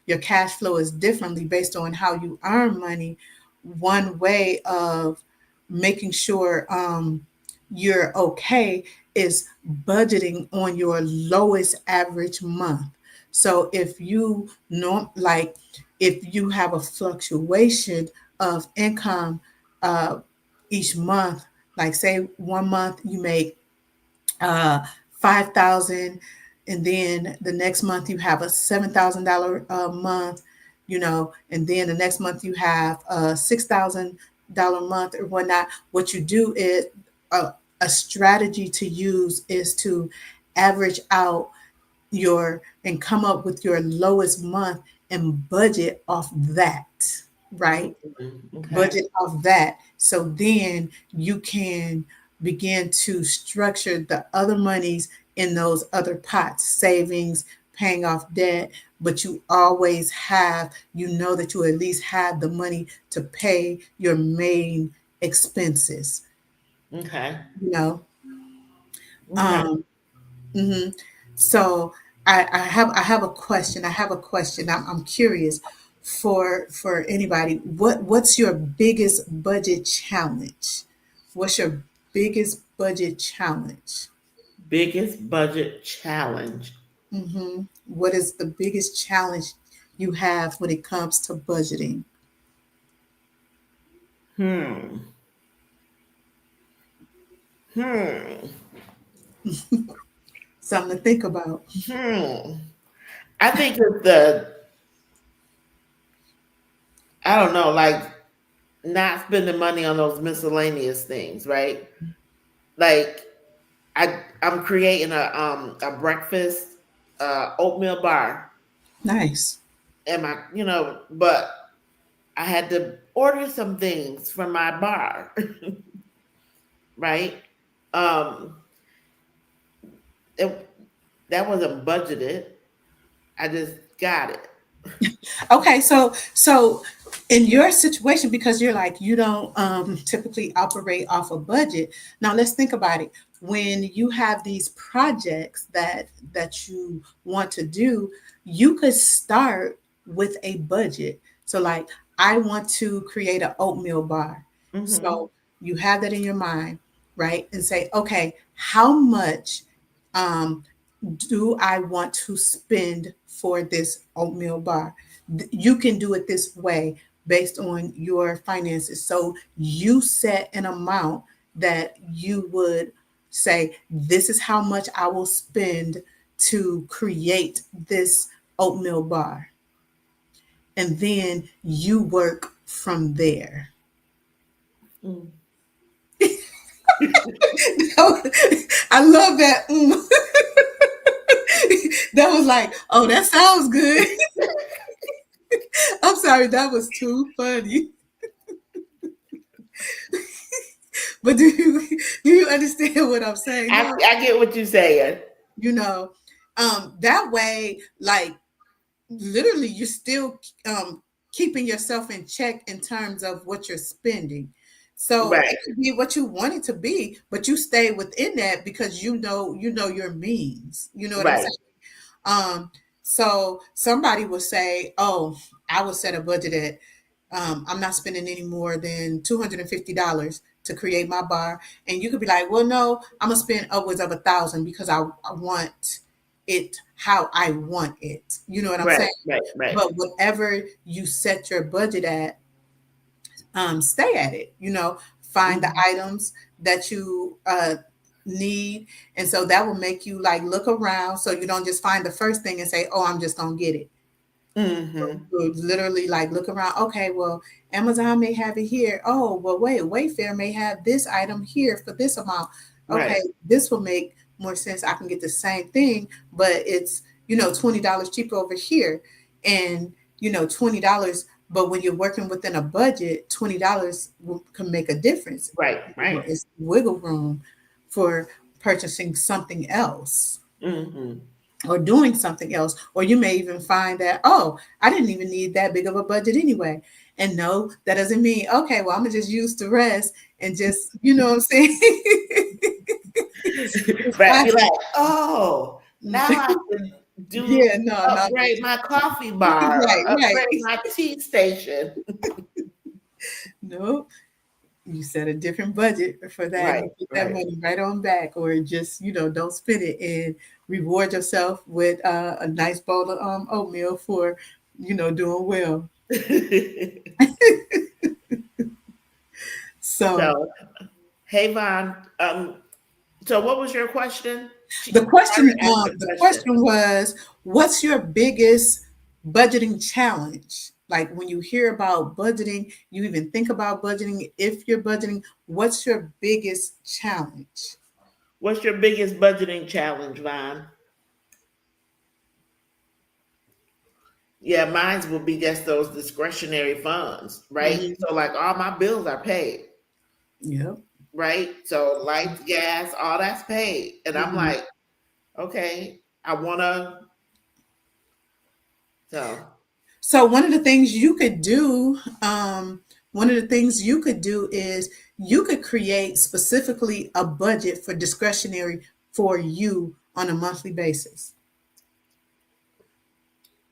your cash flow is differently based on how you earn money. One way of making sure you're okay is budgeting on your lowest average month. So if you know, like, if you have a fluctuation of income uh, each month, like say 1 month you make 5,000, and then the next month you have a $7,000 a month, and then the next month you have a $6,000 month or whatnot. What you do is a strategy to use is to average out your and come up with your lowest month and budget off that, right?
Okay.
Budget off that. So then you can begin to structure the other monies in those other pots, savings, paying off debt, but you always have, that you at least have the money to pay your main expenses,
Okay.
you know.
Okay.
Mhm. So I have a question. I have a question. I'm curious for anybody. What's your biggest budget challenge? What's your biggest budget challenge?
Biggest budget challenge.
What is the biggest challenge you have when it comes to budgeting?
Hmm. Hmm.
Something to think about.
Hmm. I think it's I don't know, like not spending money on those miscellaneous things, right? Like I'm creating a breakfast oatmeal bar,
Nice.
and but I had to order some things from my bar, right? Um, it, that wasn't budgeted. I just got it.
Okay, so in your situation, because you're like you don't typically operate off a budget. Now let's think about it. When you have these projects that you want to do, you could start with a budget. So like I want to create an oatmeal bar.
Hmm.
So you have that in your mind, right? And say, okay, how much um, do I want to spend for this oatmeal bar? You can do it this way based on your finances. So you set an amount that you would say, this is how much I will spend to create this oatmeal bar. And then you work from there. I love that. That was like, oh, that sounds good. I'm sorry, that was too funny. But do you understand what I'm saying now?
I get what you're saying.
You know, that way, like literally, you're still keeping yourself in check in terms of what you're spending. So
Right,
it could be what you want it to be, but you stay within that because you know your means. You know what I'm
right,
saying? So somebody will say, "Oh, I will set a budget at I'm not spending any more than $250 to create my bar," and you could be like, "Well, no, I'm gonna spend upwards of 1,000 because I want it how I want it." You know what I'm
right,
saying?
right, right,
But whatever you set your budget at, stay at it. Find the
hmm,
items that you need, and so that will make you like look around, so you don't just find the first thing and say, "Oh, I'm just gonna get it."
hmm,
You literally like look around. Okay, well, Amazon may have it here. Oh, well, wait, Wayfair may have this item here for this amount. Okay,
right,
this will make more sense. I can get the same thing, but it's $20 cheaper over here, and $20. But when you're working within a budget, $20 can make a difference.
right, right.
It's wiggle room for purchasing something else
Hmm.
or doing something else. Or you may even find that, oh, I didn't even need that big of a budget anyway. And no, that doesn't mean, okay, well, I'm gonna just use the rest and just, you know what I'm saying?
Right. Be like, oh, now I can.
Yeah, no, no.
upgrade my coffee bar
Right,
or
right.
upgrade my tea station.
No, you set a different budget for that
Right,
and put that
right.
money right on back, or just, don't spend it, and reward yourself with a nice bowl of oatmeal for, doing well. So
So, hey Von, so what was your question?
the
Try
question,
to ask the
the
question.
question was, what's your biggest budgeting challenge? Like when you hear about budgeting, you even think about budgeting. If you're budgeting, what's your biggest challenge?
What's your biggest budgeting challenge, Von? Yeah, mine will be just those discretionary funds, right?
Mhm.
So like all my bills are paid,
Yep.
right? So lights, gas, all that's paid. And I'm
Mhm.
like, okay, I wanna so
So one of the things you could do, is you could create specifically a budget for discretionary for you on a monthly basis.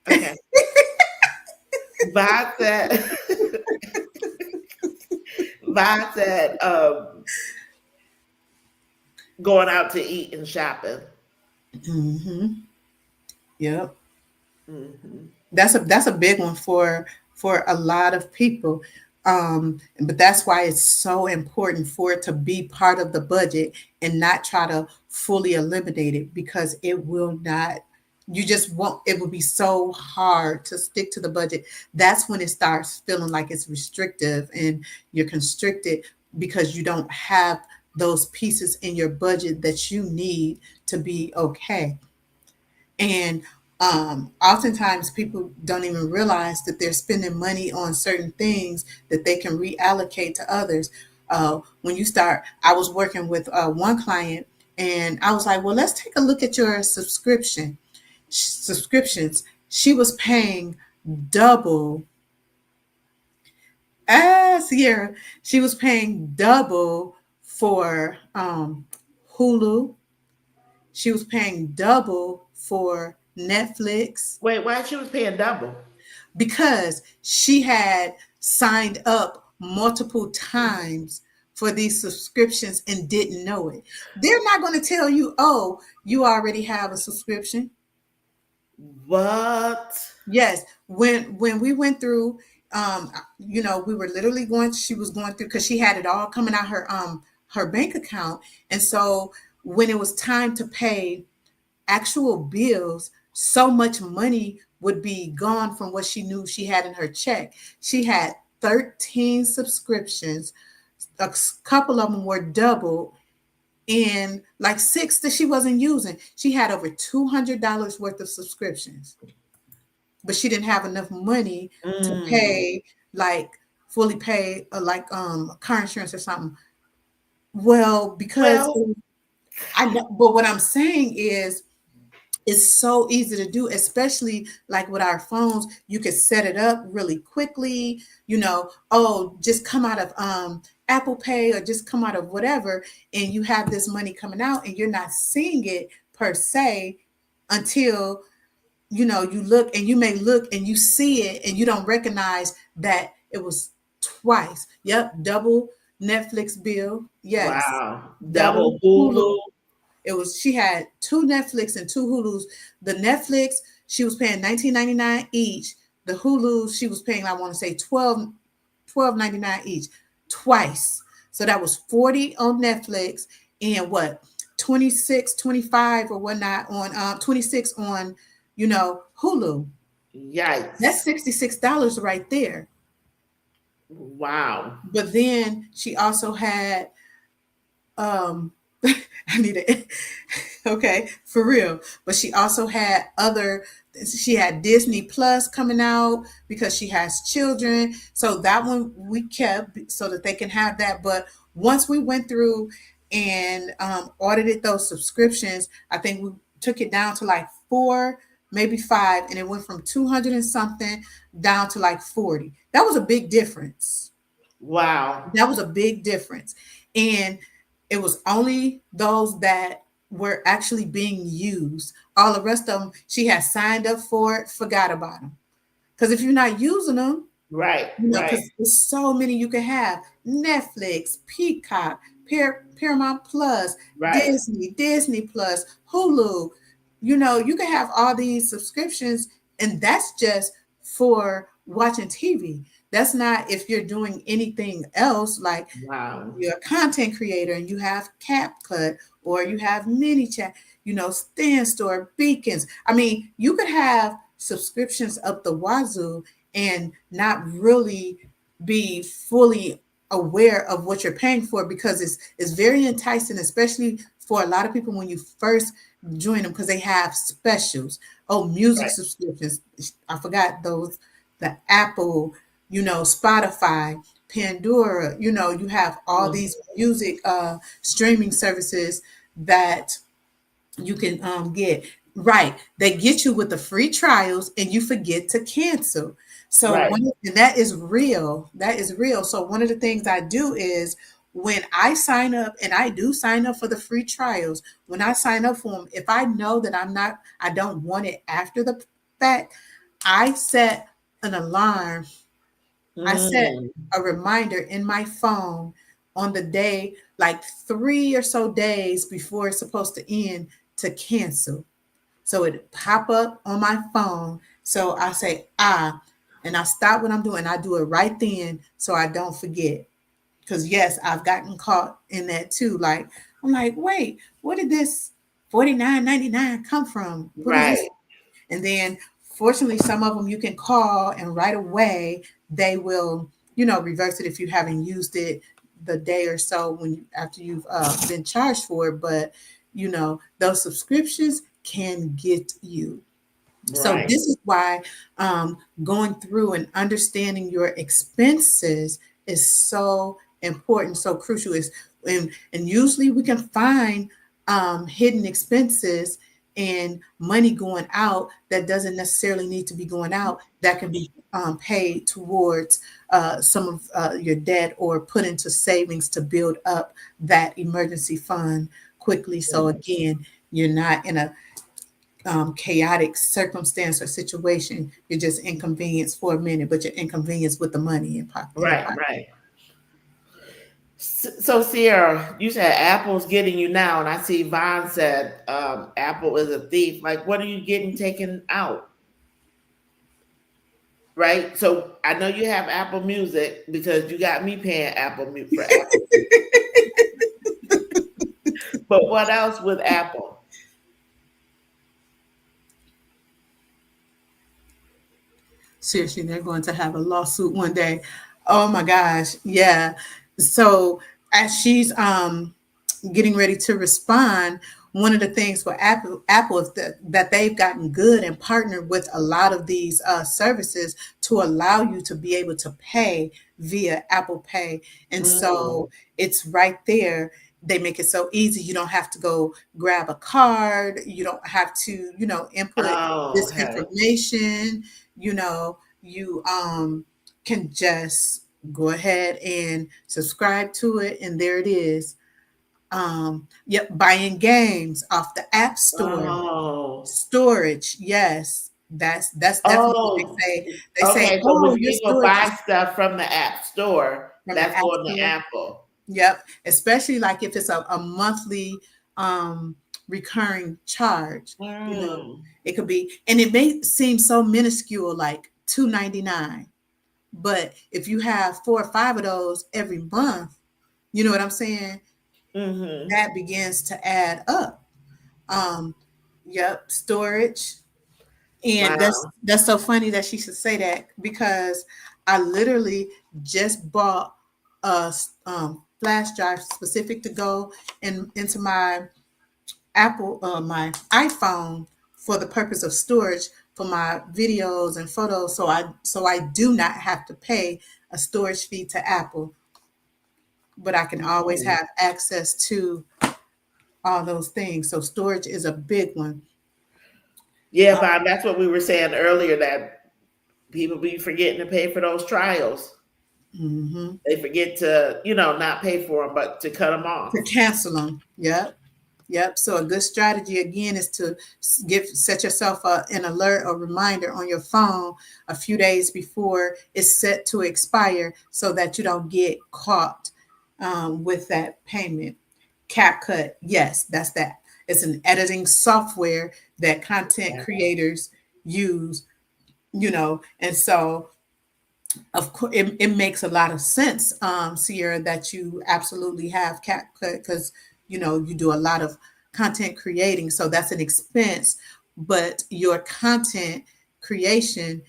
okay. Vibe said Vibe said going out to eat and shopping.
Hmm. Yep.
Hmm.
That's a big one for a lot of people. But that's why it's so important for it to be part of the budget and not try to fully eliminate it, because it will not, you just won't, it will be so hard to stick to the budget. That's when it starts feeling like it's restrictive and you're constricted because you don't have those pieces in your budget that you need to be okay. And oftentimes people don't even realize that they're spending money on certain things that they can reallocate to others. When you start, I was working with one client, and I was like, well, let's take a look at your subscriptions. She was paying double. Sierra, she was paying double for Hulu. She was paying double for Netflix
Wait, why she was paying double?
because she had signed up multiple times for these subscriptions and didn't know it. They're not going to tell you, oh, you already have a subscription.
What?
Yes, when we went through, we were literally going. She was going through because she had it all coming out her bank account, and so when it was time to pay actual bills, so much money would be gone from what she knew she had in her check. She had 13 subscriptions, a couple of them were double, and like six that she wasn't using. She had over $200 worth of subscriptions, but she didn't have enough money to
Mm.
pay, like fully pay like car insurance or something. Well, because
Well,
I know, but what I'm saying is it's so easy to do, especially like with our phones. You can set it up really quickly, oh, just come out of Apple Pay or just come out of whatever, and you have this money coming out and you're not seeing it per se until you look, and you may look and you see it and you don't recognize that it was twice. Yep, double Netflix bill. Yes.
wow.
Double
Double
Hulu.
Hulu.
It was, she had two Netflix and two Hulus. The Netflix, she was paying $19.99 each. The Hulu, she was paying, I want to say $12.99 each, twice. So that was 40 on Netflix, and what, 26, 25 or whatnot on 26 on, Hulu. That's
Yikes.
$66 right there.
Wow.
But then she also had um I need it. Okay, for real. But she also had she had Disney Plus coming out because she has children. So that one we kept so that they can have that. But once we went through and audited those subscriptions, I think we took it down to like four, maybe five, and it went from 200 and something down to like 40. That was a big difference.
Wow.
That was a big difference. And it was only those that were actually being used. All the rest of them, she has signed up for it, forgot about them. Because if you're not using them,
Right,
you know,
right,
because there's so many you can have: Netflix, Peacock, Paramount Plus,
right,
Disney Plus, Hulu. You know, you can have all these subscriptions, and that's just for watching TV. That's not if you're doing anything else, like
wow,
you're a content creator and you have CapCut or you have ManyChat, you know, Stand Store, Beacons. I mean, you could have subscriptions up the wazoo and not really be fully aware of what you're paying for, because it's very enticing, especially for a lot of people when you first join them, because they have specials. Oh, music
right.
subscriptions. I forgot those. The Apple, you know, Spotify, Pandora, you know, you have all
Mhm.
these music streaming services that you can get. Right. They get you with the free trials and you forget to cancel. So
Right.
and that is real. That is real. So one of the things I do is when I sign up, and I do sign up for the free trials, when I sign up for them, if I know that I don't want it after the fact, I set an alarm. I set
Mm,
a reminder in my phone on the day, like 3 or so days before it's supposed to end, to cancel. So it pop up on my phone. So I say, and I stop what I'm doing. I do it right then so I don't forget. Because yes, I've gotten caught in that too. Like, I'm like, wait, where did this 49.99 come from? What is this?
right.
And then fortunately, some of them you can call and right away they will, you know, reverse it if you haven't used it the day or so after you've been charged for it. But you know, those subscriptions can get you. So
Right.
this is why going through and understanding your expenses is so important, so crucial. Is and usually we can find hidden expenses and money going out that doesn't necessarily need to be going out, that can be paid towards some of your debt or put into savings to build up that emergency fund quickly. So again, you're not in a chaotic circumstance or situation. You're just inconvenienced for a minute, but you're inconvenienced with the money in your
Right,
pocket.
right. So Sierra, you said Apple's getting you now, and I see Vaughn said Apple is a thief. Like, what are you getting taken out? Right. So I know you have Apple Music because you got me paying Apple Music for Apple. But what else with Apple?
Seriously, they're going to have a lawsuit one day. Oh my gosh. Yeah. So as she's getting ready to respond, one of the things for Apple is that they've gotten good and partnered with a lot of these services to allow you to be able to pay via Apple Pay. And
Mm.
so it's right there. They make it so easy. You don't have to go grab a card. You don't have to, you know, input
Oh,
this
okay.
information. You know, you can just go ahead and subscribe to it, and there it is. Yep, buying games off the App Store.
Oh.
Storage, yes. That's definitely what
Oh.
they say,
Okay. So
oh,
when
your
people
storage
buy
is
stuff from the App Store,
from the
that's
App
going to
Store.
Apple.
Yep. Especially like if it's a monthly recurring charge, you know,
Mm.
it could be, and it may seem so minuscule, like $2.99. But if you have 4 or 5 of those every month, you know what I'm saying?
Mm-hmm.
That begins to add up. Um, yep, storage. And
Wow.
that's so funny that she should say that, because I literally just bought a flash drive specific to go into my my iPhone for the purpose of storage for my videos and photos. So I do not have to pay a storage fee to Apple, but I can always
Mm.
have access to all those things. So storage is a big one.
Yeah, Bob, that's what we were saying earlier, that people be forgetting to pay for those trials.
Mhm.
They forget to, not pay for them, but to cut them
To
off.
cancel them. Yep. Yep. So a good strategy again is to set yourself an alert or reminder on your phone a few days before it's set to expire, so that you don't get caught with that payment. CapCut, yes, that's that. It's an editing software that content
Yeah.
creators use, and so of course it makes a lot of sense, Sierra, that you absolutely have CapCut, because you do a lot of content creating, so that's an expense, but your content creation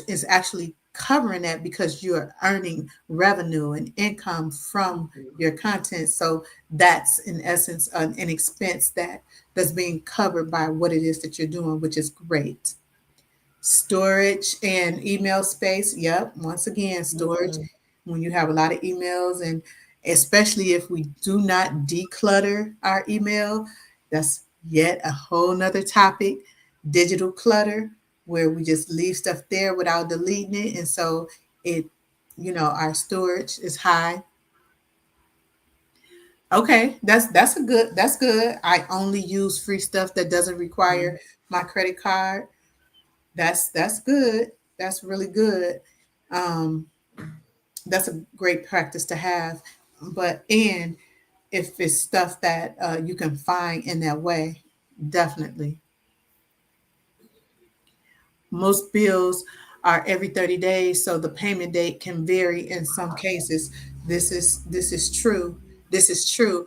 is actually covering that, because you're earning revenue and income from your content. So that's in essence an expense that's being covered by what it is that you're doing, which is great. Storage and email space. Yep. Once again, storage.
Mhm.
When you have a lot of emails, and especially if we do not declutter our email, that's yet a whole nother topic. Digital clutter, where we just leave stuff there without deleting it. And so our storage is high. Okay, that's good. I only use free stuff that doesn't require my credit card. That's good. That's really good. Um, that's a great practice to have. And if it's stuff that you can find in that way, definitely. Most bills are every 30 days, so the payment date can vary in some cases. This is true. This is true.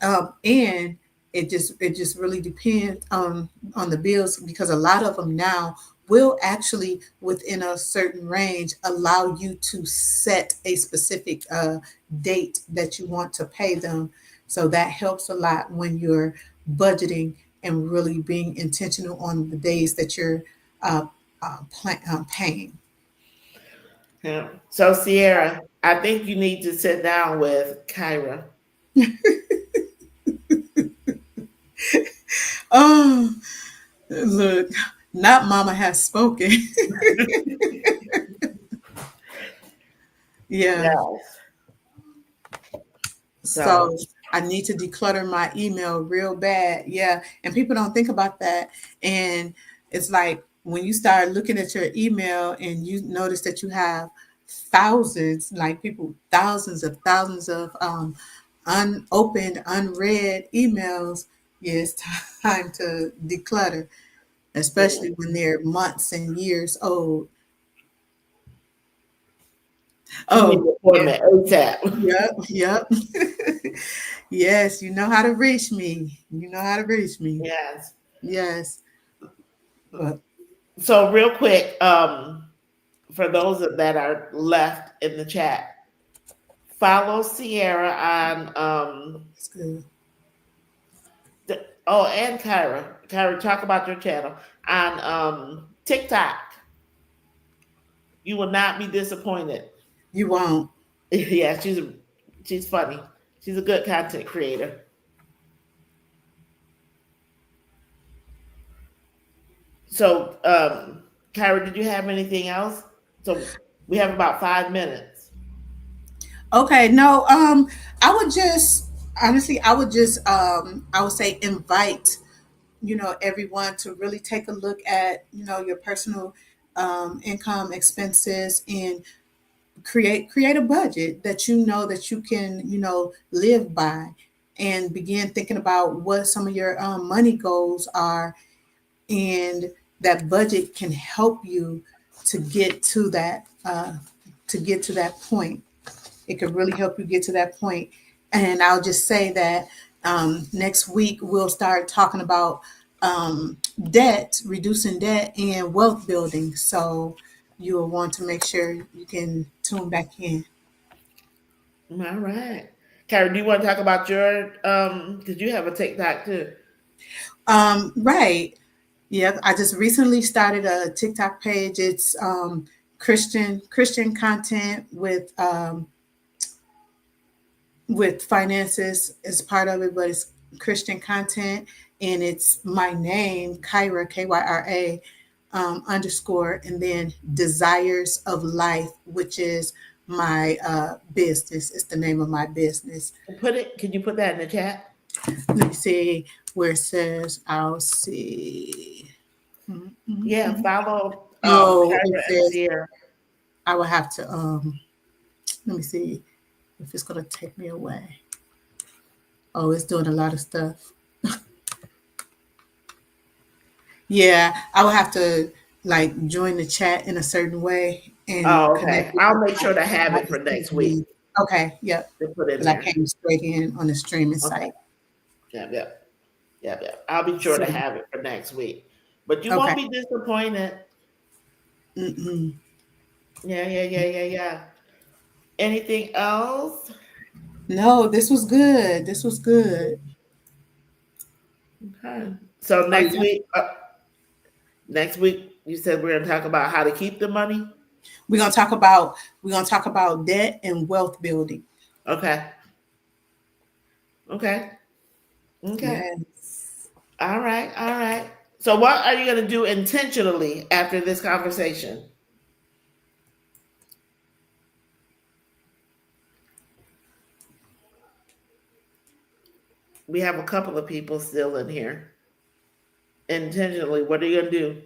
And it just really depends on the bills, because a lot of them now will actually, within a certain range, allow you to set a specific date that you want to pay them. So that helps a lot when you're budgeting and really being intentional on the days that you're paying.
Yeah. So Sierra, I think you need to sit down with Kyra.
Oh, look, not Mama has spoken. Yeah.
Yes. So
So I need to declutter my email real bad. Yeah. And people don't think about that. And it's like when you start looking at your email and you notice that you have thousands of unopened, unread emails, yeah, it's time to declutter,
yeah,
especially when they're months and years old.
you need
Oh,
an
yeah.
appointment ASAP.
Yep, yep. Yes, you know how to reach me. You know how to reach me.
Yes.
Yes. But
So real quick, for those that are left in the chat, follow Sierra on
it's good.
and Kyra. Kyra, talk about your channel on TikTok. You will not be disappointed.
You won't.
Yeah, she's funny. She's a good content creator. So, Kyra, did you have anything else? So we have about 5 minutes.
Okay, no, I would just honestly, I would say invite, everyone to really take a look at, your personal income expenses, and create a budget that that you can live by, and begin thinking about what some of your money goals are, and that budget can help you to get to that point. It could really help you get to that point. And I'll just say that next week we'll start talking about debt, reducing debt, and wealth building. So you'll want to make sure you can tune back in.
All right. Kyra, do you want to talk about your did you have a TikTok too?
Right. Yeah, I just recently started a TikTok page. It's Christian content with finances as part of it, but it's Christian content, and it's my name, Kyra, Kyra, underscore, and then Desires of Life, which is my business. It's the name of my business.
Can you put that in the chat?
Let me see where it says, I'll see.
Yeah, follow
Oh, it
Kyra and
says
Sierra.
I will have to, let me see if it's going to take me away. Oh, it's doing a lot of stuff. Yeah, I will have to like join the chat in a certain way and
Oh,
connect
okay.
it
I'll
with
make sure to have
my
it for next week
feed. Okay, yep.
to put in
Because I
there.
came straight in on the streaming
Okay.
site.
Yep, yep, yep, yep. I'll be sure
So,
to have it for next week. But you
okay.
won't be disappointed.
Mm-mm.
Yeah. Anything else?
No, this was good. This was good.
Okay. So
Oh, yeah.
next week you said we're gonna talk about how to keep the money.
We're gonna talk about debt and wealth building.
Okay. Okay. Okay.
Yes.
All right. All right. So what are you gonna do intentionally after this conversation? We have a couple of people still in here. Intentionally, what are you gonna do?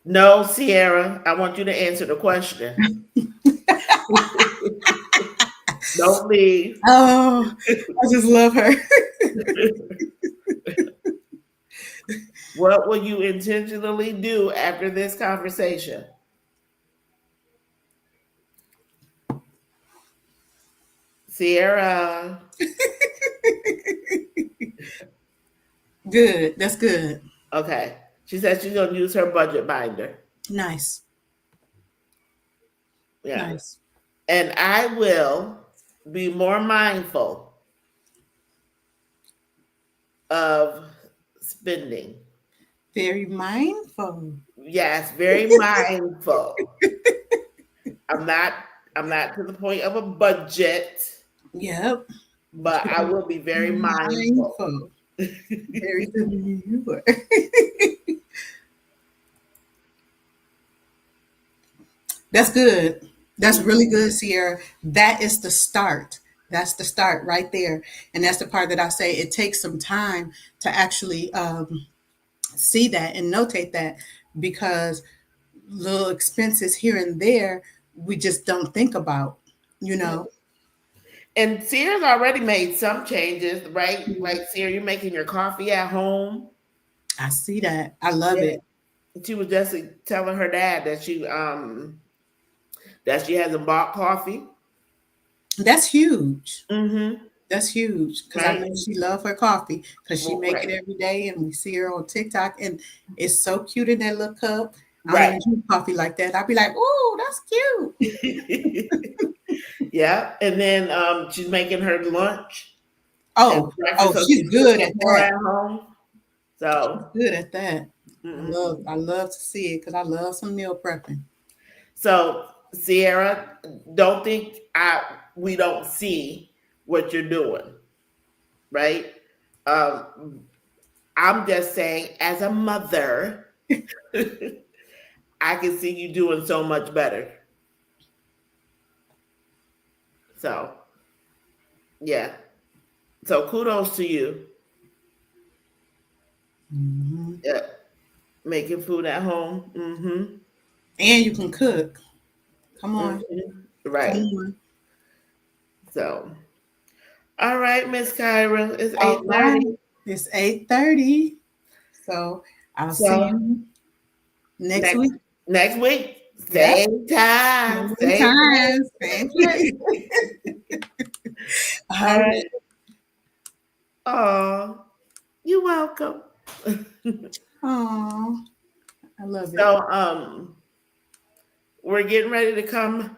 No, Sierra, I want you to answer the question. Don't leave.
Oh, I just love her.
What will you intentionally do after this conversation? Sierra.
Good. That's good.
Okay. She said she's gonna use her budget binder.
Nice.
Yeah.
Nice.
And I will be more mindful of spending.
Very mindful.
Yes, very mindful. I'm not I'm not to the point of a budget,
Yep.
but I will be very mindful.
Mindful. Very good. You were. That's good. That's really good, Sierra. That is the start. That's the start right there. And that's the part that I say it takes some time to actually see that and notate that because little expenses here and there, we just don't think about, you know.
And Sierra's already made some changes, right? Like Sierra, you're making your coffee at home.
I see that. I love
Yeah.
it.
She was just telling her dad that she hasn't bought coffee.
That's huge.
Mm-hmm.
That's huge because I
Right.
know she loves her coffee because she
Well,
make
right.
it every day and we see her on TikTok and it's so cute in that little cup. I don't
Right.
even drink coffee like that. I'd be like, "Oh, that's cute."
Yeah. And then she's making her lunch and
Oh,
breakfast, so
she's
she's
good
cooking
at
more
that.
at home.
She's
So,
good at that.
mm-mm.
I love to see it because I love some meal prepping.
So Sierra, don't think we don't see what you're doing, right? I'm just saying, as a mother, I can see you doing so much better. So, yeah. So kudos to you.
Mhm.
Yeah. Making food at home. Mm-hmm.
And you can cook. Come on.
Mm-hmm.
Come
Right.
on.
So, all right, Miss Kyra, it's
All right.
8:30.
It's 8:30. So I'll see
So
you next
next
week.
next week,
Yep.
same time,
Same
same
time,
place.
same place.
All
All right.
right. Oh, you're welcome.
Oh, I love it.
So we're getting ready to come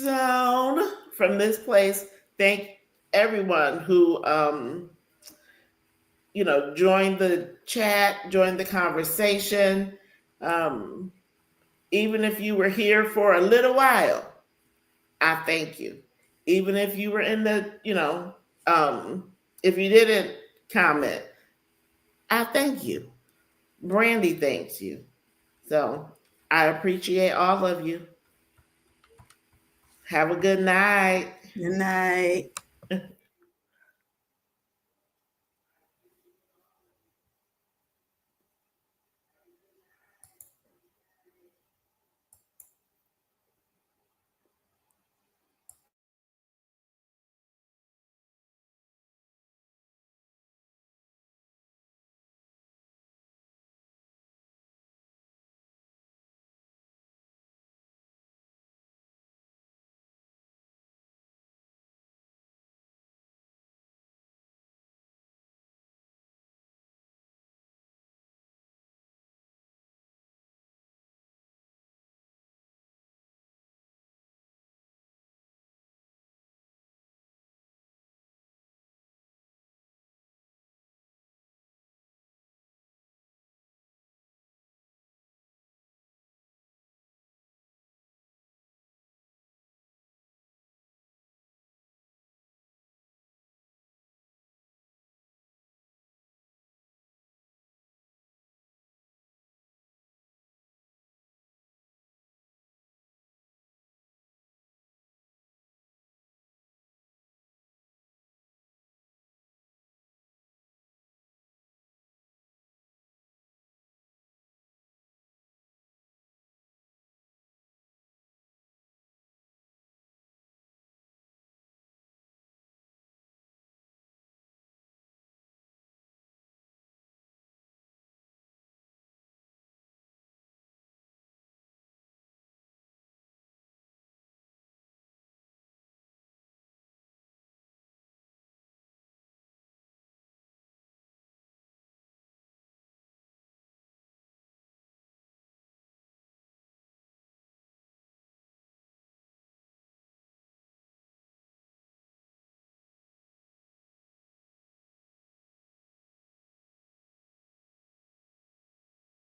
down from this place. Thank everyone who joined the chat, joined the conversation. Um, even if you were here for a little while, I thank you. Even if you were in if you didn't comment, I thank you. Brandy thanks you. So I appreciate all of you. Have a good night.
Good night.